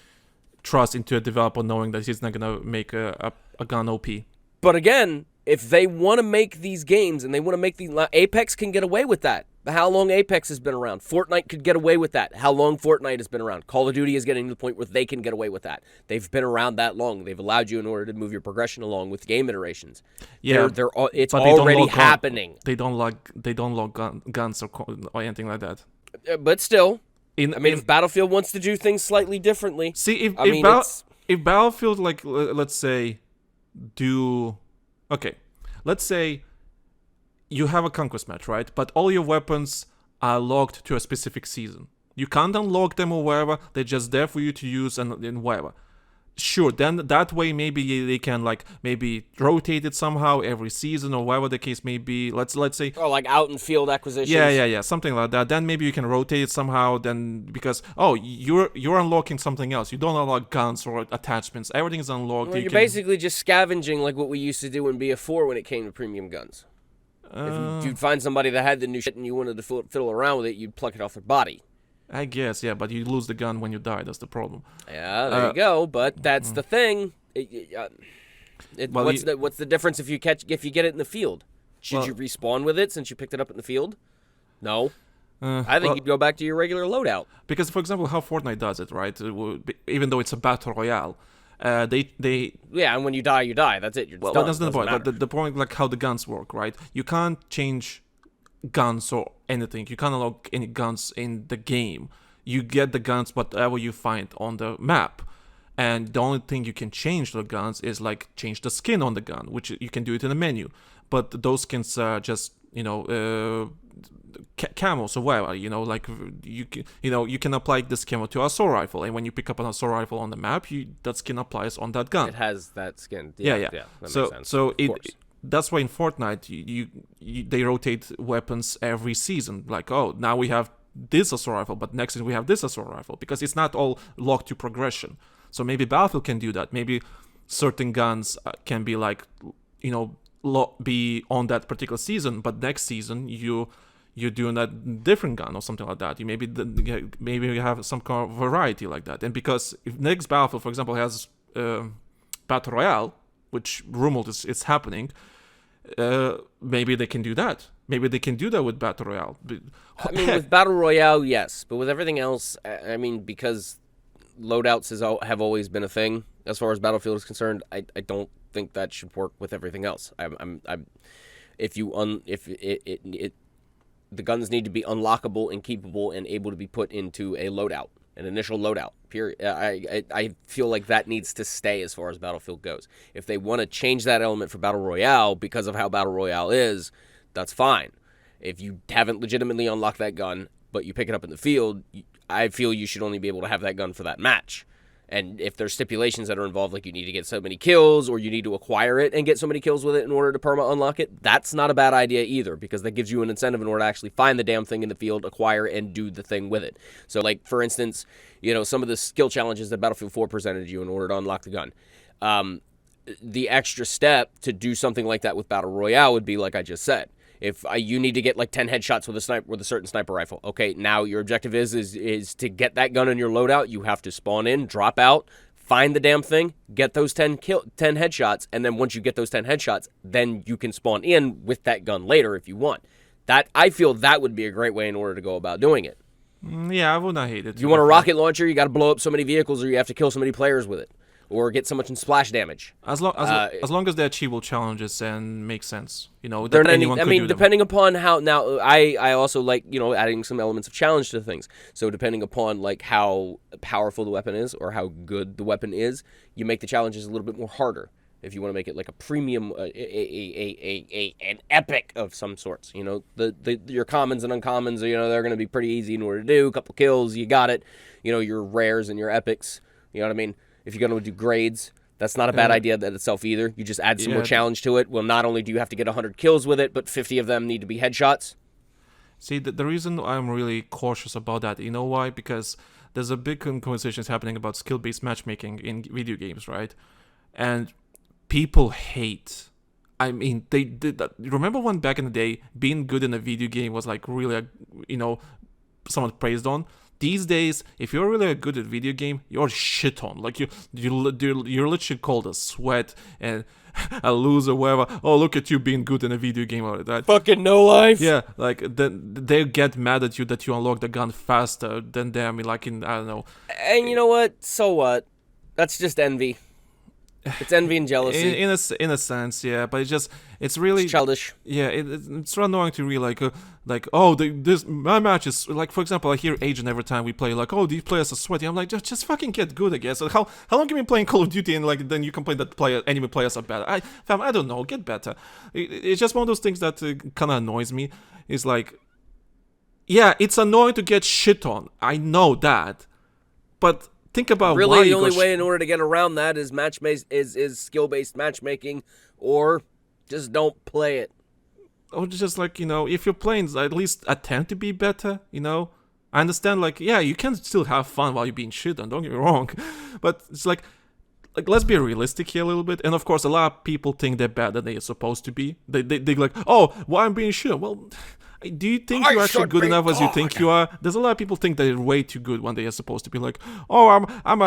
trust into a developer knowing that he's not going to make a gun OP. But again, if they want to make these games and they want to make these... Apex can get away with that. How long Apex has been around? Fortnite could get away with that. How long Fortnite has been around? Call of Duty is getting to the point where they can get away with that. They've been around that long. They've allowed you in order to move your progression along with game iterations. Yeah, it's already happening. They don't log guns or anything like that. But still, if Battlefield wants to do things slightly differently, see if Battlefield, like, let's say, let's say you have a conquest match, right? But all your weapons are locked to a specific season. You can't unlock them or whatever. They're just there for you to use and whatever. Sure, then that way maybe they can maybe rotate it somehow every season or whatever the case may be. Let's say like out in field acquisitions. Yeah, something like that. Then maybe you can rotate it somehow. Then because you're unlocking something else. You don't unlock guns or attachments. Everything is unlocked. Well, you're basically just scavenging like what we used to do in BF4 when it came to premium guns. If you'd find somebody that had the new shit and you wanted to fiddle around with it, you'd pluck it off their body. I guess, yeah, but you lose the gun when you die. That's the problem. Yeah, there you go. But that's the thing. What's the difference if you get it in the field? Should you respawn with it since you picked it up in the field? No. I think you'd go back to your regular loadout. Because, for example, how Fortnite does it, right? Even though it's a battle royale, and when you die, you die. That's it. You're just done. That's the point. But the point, like how the guns work, right? You can't change guns or anything. You can't unlock any guns in the game. You get the guns whatever you find on the map, and the only thing you can change the guns is like change the skin on the gun, which you can do it in the menu. But those skins are just camos or whatever. Like you can apply this camo to assault rifle, and when you pick up an assault rifle on the map, that skin applies on that gun. It has that skin. Yeah. That makes sense. So that's why in Fortnite they rotate weapons every season. Like, now we have this assault rifle, but next season we have this assault rifle, because it's not all locked to progression. So maybe Battlefield can do that. Maybe certain guns can be like, be on that particular season, but next season you're doing a different gun or something like that. Maybe you have some kind of variety like that. And because if next Battlefield, for example, has Battle Royale, which rumored is happening, maybe they can do that. Maybe they can do that with Battle Royale. With Battle Royale, yes. But with everything else, because loadouts have always been a thing as far as Battlefield is concerned, I don't think that should work with everything else. The guns need to be unlockable and keepable and able to be put into a loadout, an initial loadout, period. I feel like that needs to stay as far as Battlefield goes. If they want to change that element for Battle Royale because of how Battle Royale is, that's fine. If you haven't legitimately unlocked that gun, but you pick it up in the field, I feel you should only be able to have that gun for that match. And if there's stipulations that are involved, like you need to get so many kills, or you need to acquire it and get so many kills with it in order to perma unlock it, that's not a bad idea either, because that gives you an incentive in order to actually find the damn thing in the field, acquire, and do the thing with it. So, like, for instance, some of the skill challenges that Battlefield 4 presented you in order to unlock the gun. The extra step to do something like that with Battle Royale would be, like I just said, if you need to get like 10 headshots with a certain sniper rifle. Okay, now your objective is to get that gun in your loadout. You have to spawn in, drop out, find the damn thing, get those 10 headshots, and then once you get those 10 headshots, then you can spawn in with that gun later if you want. I feel that would be a great way in order to go about doing it. Yeah, I would not hate it. If you want a rocket launcher, you got to blow up so many vehicles, or you have to kill so many players with it, or get so much in splash damage. As long as they're achievable challenges and make sense, depending upon how. Now, I also like adding some elements of challenge to things. So depending upon like how powerful the weapon is or how good the weapon is, you make the challenges a little bit more harder. If you want to make it like a premium, an epic of some sorts, your commons and uncommons, they're going to be pretty easy in order to do. A couple kills, you got it. Your rares and your epics, you know what I mean. If you're going to do grades, that's not a bad idea in itself either. You just add some more challenge to it. Well, not only do you have to get 100 kills with it, but 50 of them need to be headshots. See, the reason I'm really cautious about that, you know why? Because there's a big conversation happening about skill-based matchmaking in video games, right? And people hate. They did that. Remember when back in the day, being good in a video game was like really, somewhat praised on? These days, if you're really good at video game, you're shit on. Like you're literally called a sweat and a loser, whatever. Oh, look at you being good in a video game or that. Fucking no life. Yeah, like then they get mad at you that you unlock the gun faster than them. Like in, I don't know. And you know what? So what? That's just envy. It's envy and jealousy. In a sense, yeah, but it's really It's childish. Yeah, it's annoying to read this my match is like, for example, I hear Agent every time we play, like, oh, these players are sweaty. I'm like, just fucking get good, I guess. So how long have you been playing Call of Duty and like then you complain that enemy players are better? I don't know, get better. It's just one of those things that kind of annoys me. It's like, yeah, it's annoying to get shit on. I know that, but think about really why the you only got way in order to get around that is is skill-based matchmaking, or just don't play it. Or just like, if you're playing, at least attempt to be better, I understand, like, yeah, you can still have fun while you're being shit on, don't get me wrong, but it's like let's be realistic here a little bit. And of course, a lot of people think they're better than they are supposed to be. They like, oh, why I'm being shit? Well, do you think you're actually good enough as you think you are? There's a lot of people think they're way too good when they are supposed to be like, oh, I'm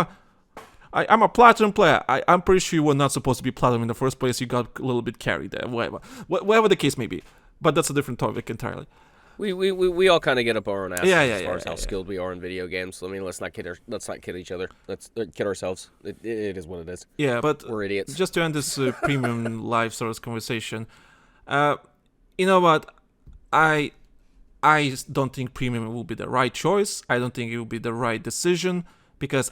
a platinum player. I'm pretty sure you were not supposed to be platinum in the first place. You got a little bit carried there, whatever the case may be. But that's a different topic entirely. We all kind of get up our own asses as far as how yeah. skilled we are in video games. I mean, let's not kid each other. Let's kid ourselves. It is what it is. Yeah, but we're idiots. Just to end this premium live service conversation, you know what? I don't think premium will be the right choice. I don't think it will be the right decision. Because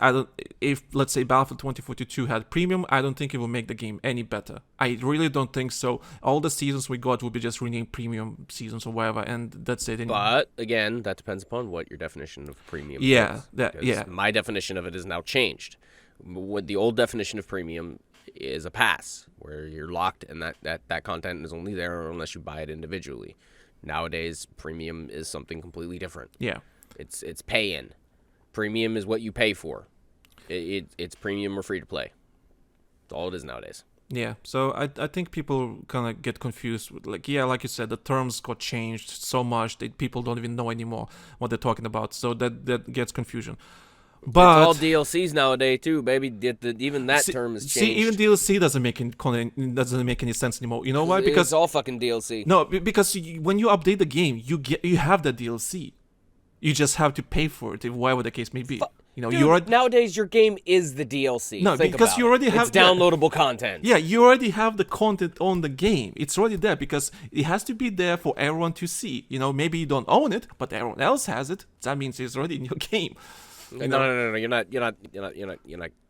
if let's say Battlefield 2042 had premium, I don't think it will make the game any better. I really don't think so. All the seasons we got will be just renamed premium seasons or whatever, and that's it. But again, that depends upon what your definition of premium is. My definition of it is now changed. What the old definition of premium is a pass, where you're locked and that content is only there unless you buy it individually. Nowadays, premium is something completely different. Yeah. It's pay in. Premium is what you pay for. It's premium or free to play. That's all it is nowadays. Yeah, so I think people kind of get confused. Like you said, the terms got changed so much that people don't even know anymore what they're talking about. So that gets confusion. But it's all DLCs nowadays too, baby. Even that term has changed. See, even DLC doesn't make any sense anymore. You know why? Because it's all fucking DLC. No, because when you update the game, you have the DLC. You just have to pay for it, whatever the case may be. Dude, nowadays your game is the DLC. No, because you already have downloadable content. Yeah, you already have the content on the game. It's already there because it has to be there for everyone to see. Maybe you don't own it, but everyone else has it. That means it's already in your game. No. You're not.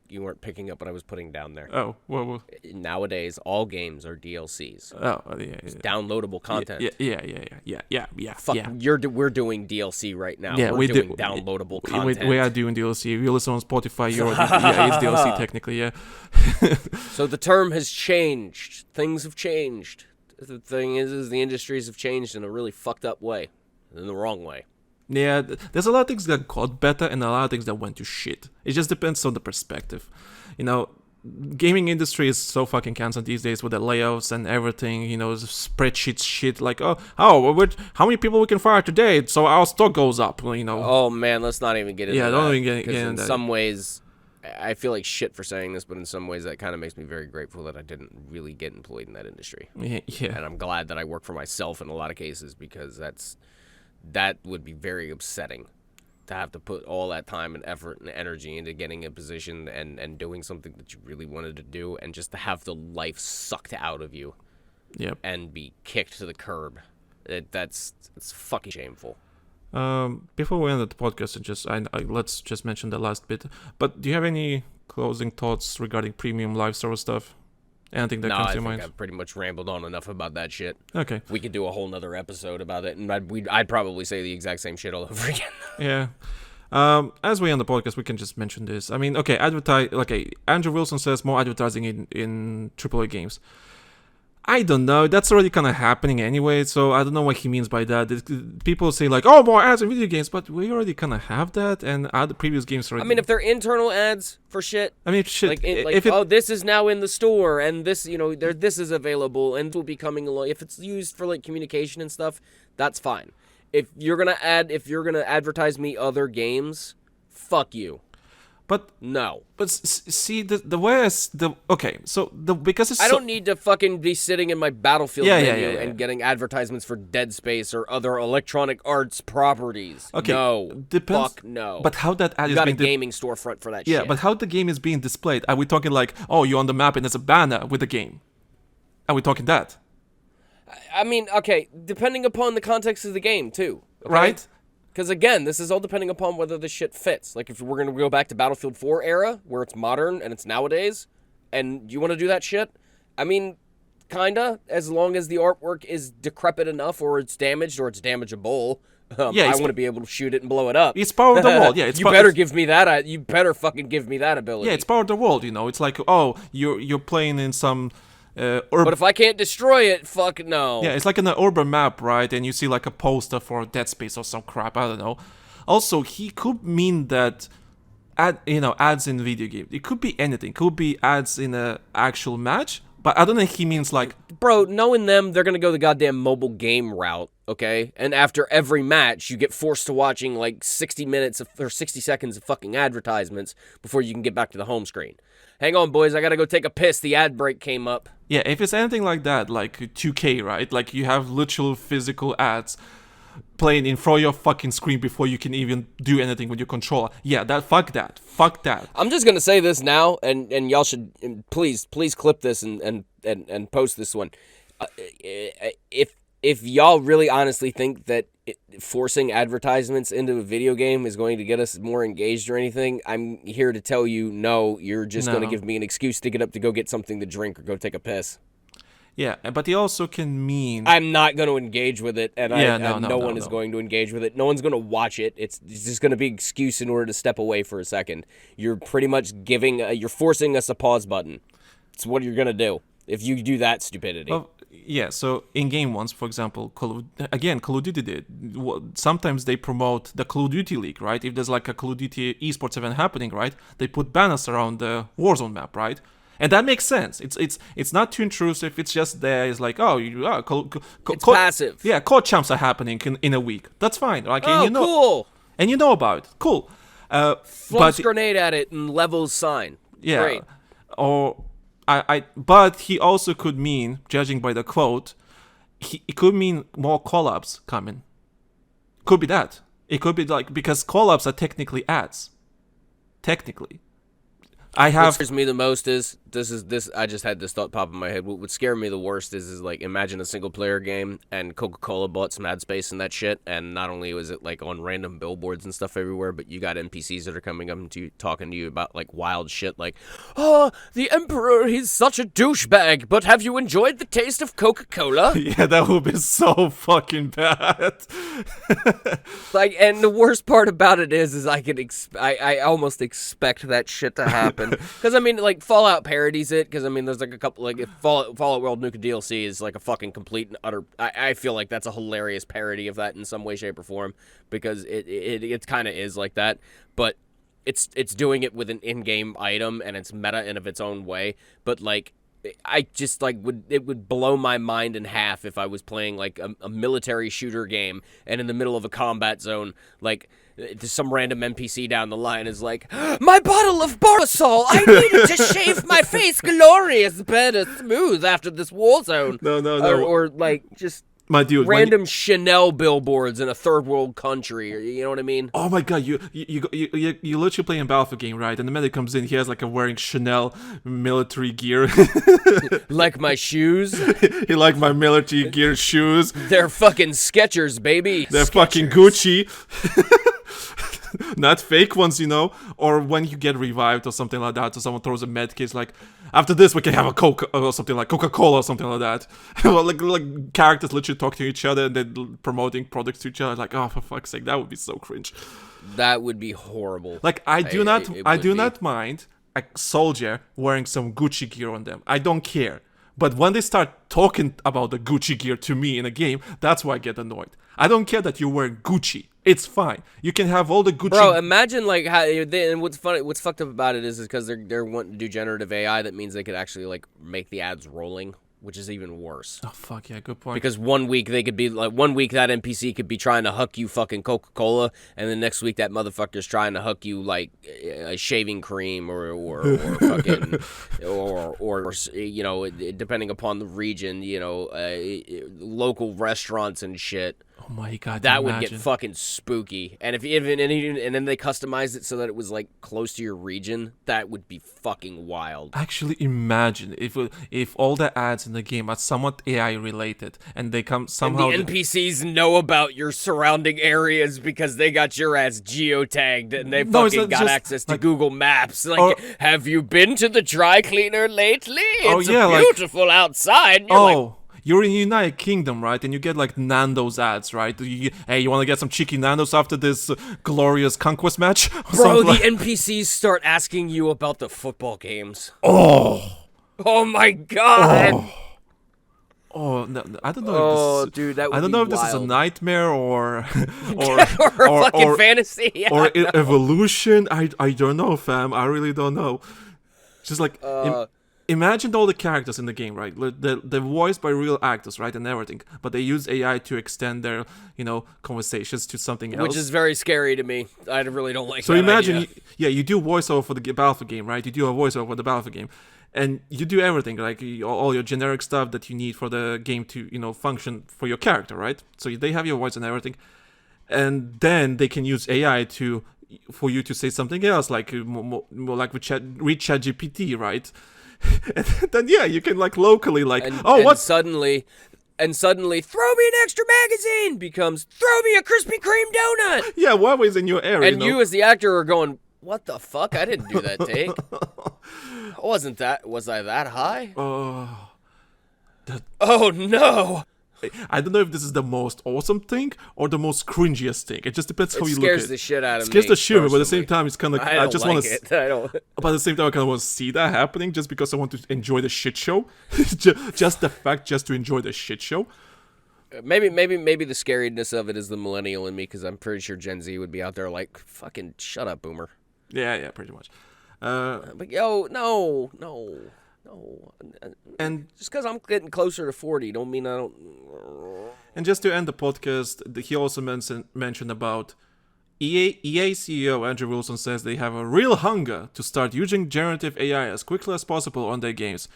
You weren't picking up what I was putting down there. Oh, well. Nowadays, all games are DLCs. Oh, yeah. It's downloadable content. Yeah. Fuck, we're doing DLC right now. Yeah, we're doing downloadable content. We are doing DLC. If you listen on Spotify, you're it's DLC technically, yeah. So the term has changed. Things have changed. The thing is the industries have changed in a really fucked up way, in the wrong way. Yeah, there's a lot of things that got better and a lot of things that went to shit. It just depends on the perspective. Gaming industry is so fucking canceled these days with the layoffs and everything, spreadsheets shit like, how many people we can fire today so our stock goes up, Oh man, let's not even get into that. Yeah, don't even get into that. In that. some ways, I feel like shit for saying this, but in some ways that kind of makes me very grateful that I didn't really get employed in that industry. Yeah. And I'm glad that I work for myself in a lot of cases because that would be very upsetting to have to put all that time and effort and energy into getting a position and doing something that you really wanted to do and just to have the life sucked out of you. Yep. And be kicked to the curb. It's fucking shameful. Before we end the podcast, let's just mention the last bit. But do you have any closing thoughts regarding premium live service stuff? Anything that comes to your mind? I've pretty much rambled on enough about that shit. Okay. We could do a whole nother episode about it, and I'd probably say the exact same shit all over again. Yeah. As we end the podcast, we can just mention this. I mean, okay, Andrew Wilson says more advertising in AAA games. I don't know. That's already kind of happening anyway, so I don't know what he means by that. People say like, oh, more ads in video games, but we already kind of have that, and other previous games already. I mean, if they're internal ads for shit. I mean, shit. This is now in the store, and this, this is available, and will be coming along. If it's used for like communication and stuff, that's fine. If you're gonna advertise me other games, fuck you. But no. But see the way because it's I don't need to fucking be sitting in my Battlefield menu and getting advertisements for Dead Space or other Electronic Arts properties. Okay, no. depends. Fuck no. But how that ad you is got being a gaming storefront for that shit. shit. Yeah, but how the game is being displayed? Are we talking like, oh, you're on the map and there's a banner with the game? Are we talking that? I mean, okay, depending upon the context of the game too. Okay? Right? Because again, this is all depending upon whether the shit fits. Like if we're going to go back to Battlefield 4 era, where it's modern and it's nowadays, and you want to do that shit, I mean, kinda, as long as the artwork is decrepit enough or it's damaged or it's damageable. I want to be able to shoot it and blow it up. It's power of the world, yeah. You better give me that. You better fucking give me that ability. Yeah, it's power of the world, you know. It's like, oh, you're playing in some... but if I can't destroy it, fuck no. Yeah, it's like in an urban map, right? And you see like a poster for Dead Space or some crap, I don't know. Also, he could mean that, ads in video game. It could be anything. It could be ads in an actual match, but I don't think he means like... Bro, knowing them, they're gonna go the goddamn mobile game route, okay? And after every match, you get forced to watching like 60 minutes or 60 seconds of fucking advertisements before you can get back to the home screen. Hang on, boys, I gotta go take a piss. The ad break came up. Yeah, if it's anything like that, like 2K, right? Like you have literal physical ads playing in front of your fucking screen before you can even do anything with your controller. Yeah, fuck that. Fuck that. I'm just gonna say this now, and y'all should please clip this and post this one. If y'all really honestly think that forcing advertisements into a video game is going to get us more engaged or anything, I'm here to tell you, no, you're just going to give me an excuse to get up to go get something to drink or go take a piss. Yeah, but he also can mean... I'm not going to engage with it, and no one is going to engage with it. No one's going to watch it. It's just going to be an excuse in order to step away for a second. You're pretty much you're forcing us a pause button. It's what you're going to do if you do that stupidity. Well, yeah, so in-game ones, for example, Call of Duty did. Sometimes they promote the Call of Duty League, right? If there's like a Call of Duty esports event happening, right? They put banners around the Warzone map, right? And that makes sense. It's not too intrusive. It's just there. It's like, oh, it's passive. Yeah, COD champs are happening in a week. That's fine. Like, cool. And you know about it. Cool. Flux grenade at it and levels sign. Yeah. Great. Or... but he also could mean, judging by the quote, it could mean more collabs coming. Could be that. It could be like, because collabs are technically ads. Technically. What scares me the most is this. I just had this thought pop in my head. What would scare me the worst is like, imagine a single player game and Coca-Cola bought some ad space and that shit, and not only was it like on random billboards and stuff everywhere, but you got NPCs that are coming up to you, talking to you about like wild shit, like, oh, the Emperor, he's such a douchebag, but have you enjoyed the taste of Coca-Cola? Yeah, that would be so fucking bad. Like, and the worst part about it is I almost expect that shit to happen. Because, I mean, like, Fallout parodies it, because, I mean, there's, like, a couple, like, if Fallout World Nuka DLC is, like, a fucking complete and utter... I feel like that's a hilarious parody of that in some way, shape, or form, because it kind of is like that, but it's doing it with an in-game item, and it's meta in of its own way, but, like, I just, like, it would blow my mind in half if I was playing, like, a military shooter game, and in the middle of a combat zone, like... some random NPC down the line is like, my bottle of Borsol, I needed to shave my face glorious, better, smooth after this war zone. No. Or like, just my dude, random Chanel billboards in a third world country, or, you know what I mean? Oh my god, you literally playing a Battlefield game, right? And the medic comes in, he has like a wearing Chanel military gear. Like my shoes? He like my military gear shoes. They're fucking Skechers, baby. They're Skechers. Fucking Gucci. Not fake ones, you know, or when you get revived or something like that, so someone throws a med kit, like, after this we can have a Coke or something like Coca-Cola or something like that. Well, like characters literally talk to each other and they're promoting products to each other, like, oh, for fuck's sake, that would be so cringe. That would be horrible. Like, I do not mind a soldier wearing some Gucci gear on them. I don't care. But when they start talking about the Gucci gear to me in a game, that's why I get annoyed. I don't care that you're wearing Gucci. It's fine. You can have all the Gucci. Bro, imagine like how. And what's funny, what's fucked up about it is because they're wanting to do generative AI. That means they could actually like make the ads rolling which is even worse. Oh fuck yeah, good point. Because 1 week they could be like, 1 week that NPC could be trying to hook you fucking Coca-Cola, and the next week that motherfucker's trying to hook you like a shaving cream or fucking or you know, depending upon the region, you know, local restaurants and shit. Oh my god, that would get fucking spooky. And if even and then they customized it so that it was like close to your region, that would be fucking wild. Actually, imagine if all the ads in the game are somewhat AI related, and they come somehow. And the NPCs know about your surrounding areas because they got your ass geotagged, and they fucking got access to Google Maps. Like, have you been to the dry cleaner lately? It's beautiful outside. And you're like, you're in United Kingdom, right? And you get like Nando's ads, right? Hey, you want to get some cheeky Nando's after this glorious conquest match? Bro, the NPCs start asking you about the football games. Oh my god! No, I don't know. Oh, if this is, dude, that would I don't know if wild. this is a nightmare or fucking fantasy, or evolution. I don't know, fam. I really don't know. Just like. Imagine all the characters in the game, right? They're voiced by real actors, right, and everything. But they use AI to extend their, conversations to something else. Which is very scary to me. I really don't like that. So imagine, idea. you do voiceover for the Battlefield game, right? You do a voiceover for the Battlefield game. And you do everything, like all your generic stuff that you need for the game to, function for your character, right? So they have your voice and everything. And then they can use AI for you to say something else, like more like with ChatGPT, right? And then you can like locally what suddenly throw me an extra magazine becomes throw me a Krispy Kreme donut. Yeah, what was in your area? And you as the actor are going, what the fuck? I didn't do that take. Was I that high? Oh no. I don't know if this is the most awesome thing or the most cringiest thing. It just depends how you look at it. It scares the shit out of me. It scares the shit, but at the same time, it's kind of like, I just want to. I don't. But at the same time, I kind of want to see that happening just because I want to enjoy the shit show. just the fact, just to enjoy the shit show. Maybe the scariness of it is the millennial in me, because I'm pretty sure Gen Z would be out there like, fucking shut up, boomer. Yeah, pretty much. But no. And just because I'm getting closer to 40 don't mean I don't. And just to end the podcast, he also mentioned about EA CEO Andrew Wilson says they have a real hunger to start using generative AI as quickly as possible on their games.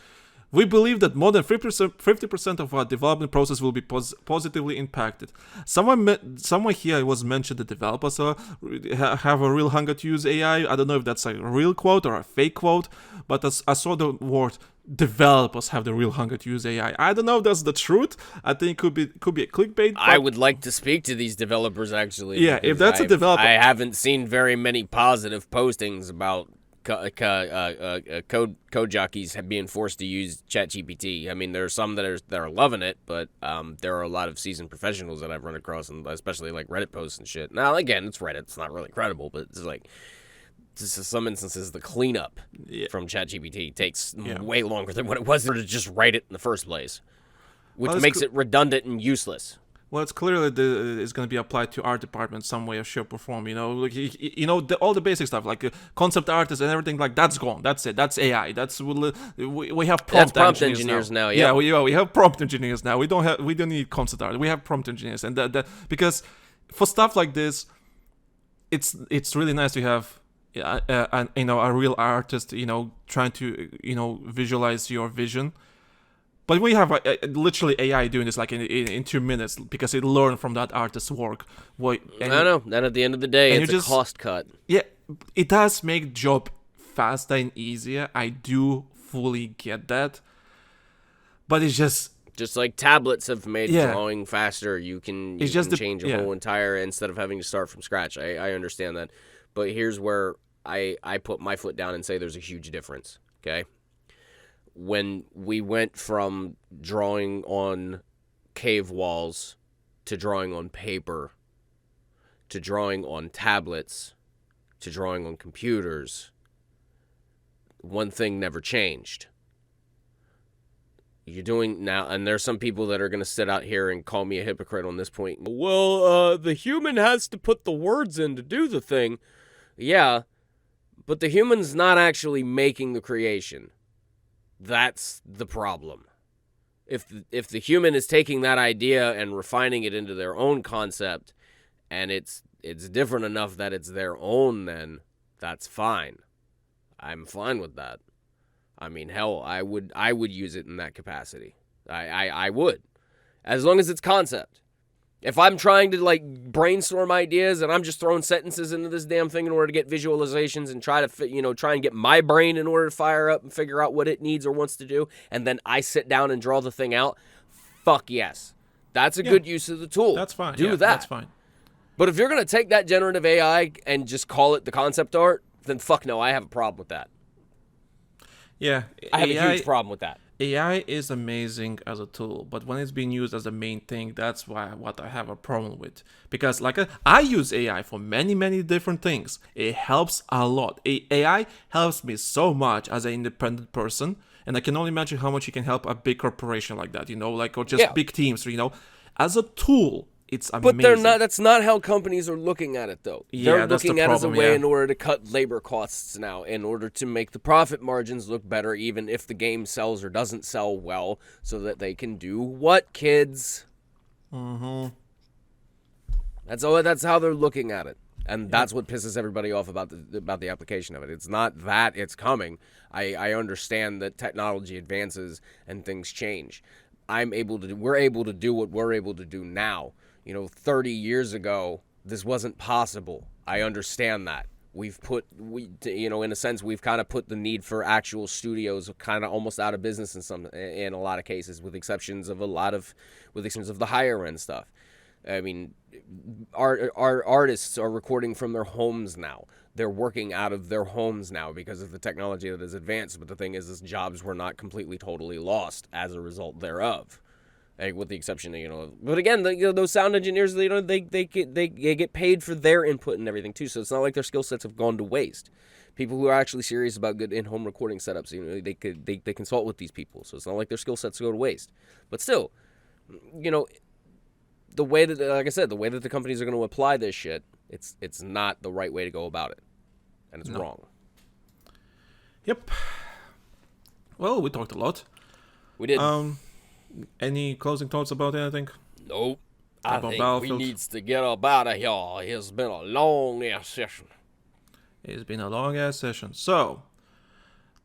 We believe that more than 50% of our development process will be positively impacted. Someone here was mentioned the developers have a real hunger to use AI. I don't know if that's a real quote or a fake quote, but I saw the word developers have the real hunger to use AI. I don't know if that's the truth. I think it could be a clickbait. I would like to speak to these developers actually. Yeah, if that's a developer, I haven't seen very many positive postings about code jockeys being forced to use ChatGPT. I mean, there are some that are loving it, but there are a lot of seasoned professionals that I've run across, and especially like Reddit posts and shit. Now, again, it's Reddit; it's not really credible, but it's like, just in some instances, the cleanup from ChatGPT takes way longer than what it was to just write it in the first place, which makes it redundant and useless. Well, it's clearly it's going to be applied to art department some way or shape or form. All the basic stuff like concept artists and everything like that's gone. That's it. That's AI. We have prompt engineers now. Yeah, we have prompt engineers now. We don't need concept art. We have prompt engineers, and that because for stuff like this, it's really nice to have a real artist trying to visualize your vision. But we have literally AI doing this like in 2 minutes because it learned from that artist's work. I know. Then at the end of the day, it's a cost cut. Yeah, it does make job faster and easier. I do fully get that. But it's just like tablets have made drawing faster. You can change a whole entire instead of having to start from scratch. I understand that. But here's where I put my foot down and say there's a huge difference. Okay. When we went from drawing on cave walls to drawing on paper to drawing on tablets to drawing on computers, one thing never changed. You're doing now, and there's some people that are going to sit out here and call me a hypocrite on this point. Well, the human has to put the words in to do the thing. Yeah, but the human's not actually making the creation. That's the problem. If the human is taking that idea and refining it into their own concept, and it's different enough that it's their own, then that's fine. I'm fine with that. I mean, hell, I would use it in that capacity. I would, as long as it's concept. If I'm trying to like brainstorm ideas and I'm just throwing sentences into this damn thing in order to get visualizations and try and get my brain in order to fire up and figure out what it needs or wants to do, and then I sit down and draw the thing out, fuck yes. That's a good use of the tool. That's fine. Do that. That's fine. But if you're going to take that generative AI and just call it the concept art, then fuck no, I have a problem with that. Yeah. I have a huge problem with that. AI is amazing as a tool, but when it's being used as the main thing, that's what I have a problem with. Because I use AI for many, many different things. It helps a lot. AI helps me so much as an independent person, and I can only imagine how much it can help a big corporation like that, or just big teams, As a tool, it's amazing. But that's not how companies are looking at it, though. They're looking at it as a way in order to cut labor costs now, in order to make the profit margins look better, even if the game sells or doesn't sell well, so that they can do what, kids? Mm-hmm. That's how they're looking at it. And that's what pisses everybody off about the application of it. It's not that it's coming. I understand that technology advances and things change. We're able to do what we're able to do now. 30 years ago, this wasn't possible. I understand that. In a sense, we've kind of put the need for actual studios kind of almost out of business in a lot of cases, with exceptions of the higher end stuff. I mean, our artists are recording from their homes now. They're working out of their homes now because of the technology that has advanced. But the thing is jobs were not completely, totally lost as a result thereof. With the exception of, but again, those sound engineers, they get paid for their input and everything too. So it's not like their skill sets have gone to waste. People who are actually serious about good in-home recording setups, they consult with these people. So it's not like their skill sets go to waste. But still, the way that, like I said, the way that the companies are going to apply this shit, it's not the right way to go about it, and it's wrong. Yep. Well, we talked a lot. We did. Any closing thoughts about anything? Nope. I think Battlefield? we needs to get up out of here. It's been a long-ass session. It's been a long-ass session. So,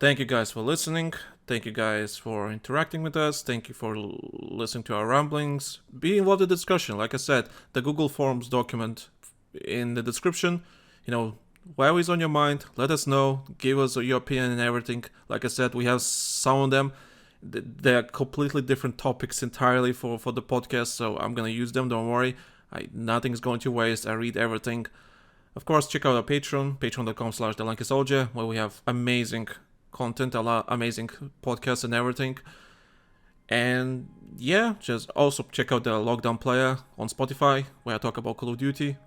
thank you guys for listening. Thank you guys for interacting with us. Thank you for listening to our ramblings. Be involved in the discussion. Like I said, the Google Forms document in the description. Whatever is on your mind, let us know. Give us your opinion and everything. Like I said, we have some of them. They're completely different topics entirely for the podcast, so I'm going to use them, don't worry. Nothing's going to waste. I read everything. Of course, check out our Patreon, patreon.com/TheLankySoldier, where we have amazing content, a lot amazing podcasts and everything. And yeah, just also check out the Lockdown Player on Spotify, where I talk about Call of Duty.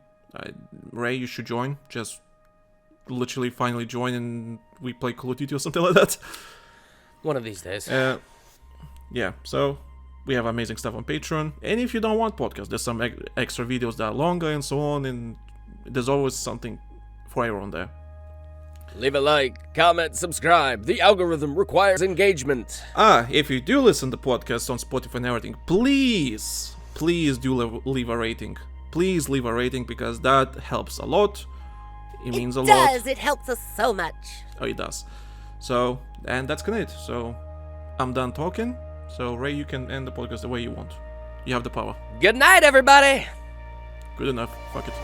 Ray, you should join. Just literally finally join and we play Call of Duty or something like that. One of these days. Yeah, so we have amazing stuff on Patreon. And if you don't want podcasts, there's some extra videos that are longer and so on. And there's always something for everyone there. Leave a like, comment, subscribe. The algorithm requires engagement. If you do listen to podcasts on Spotify and everything, please do leave a rating. Please leave a rating because that helps a lot. It means a lot. It does. It helps us so much. Oh, it does. So, and that's gonna it. So, I'm done talking. So, Ray, you can end the podcast the way you want. You have the power. Good night, everybody. Good enough. Fuck it.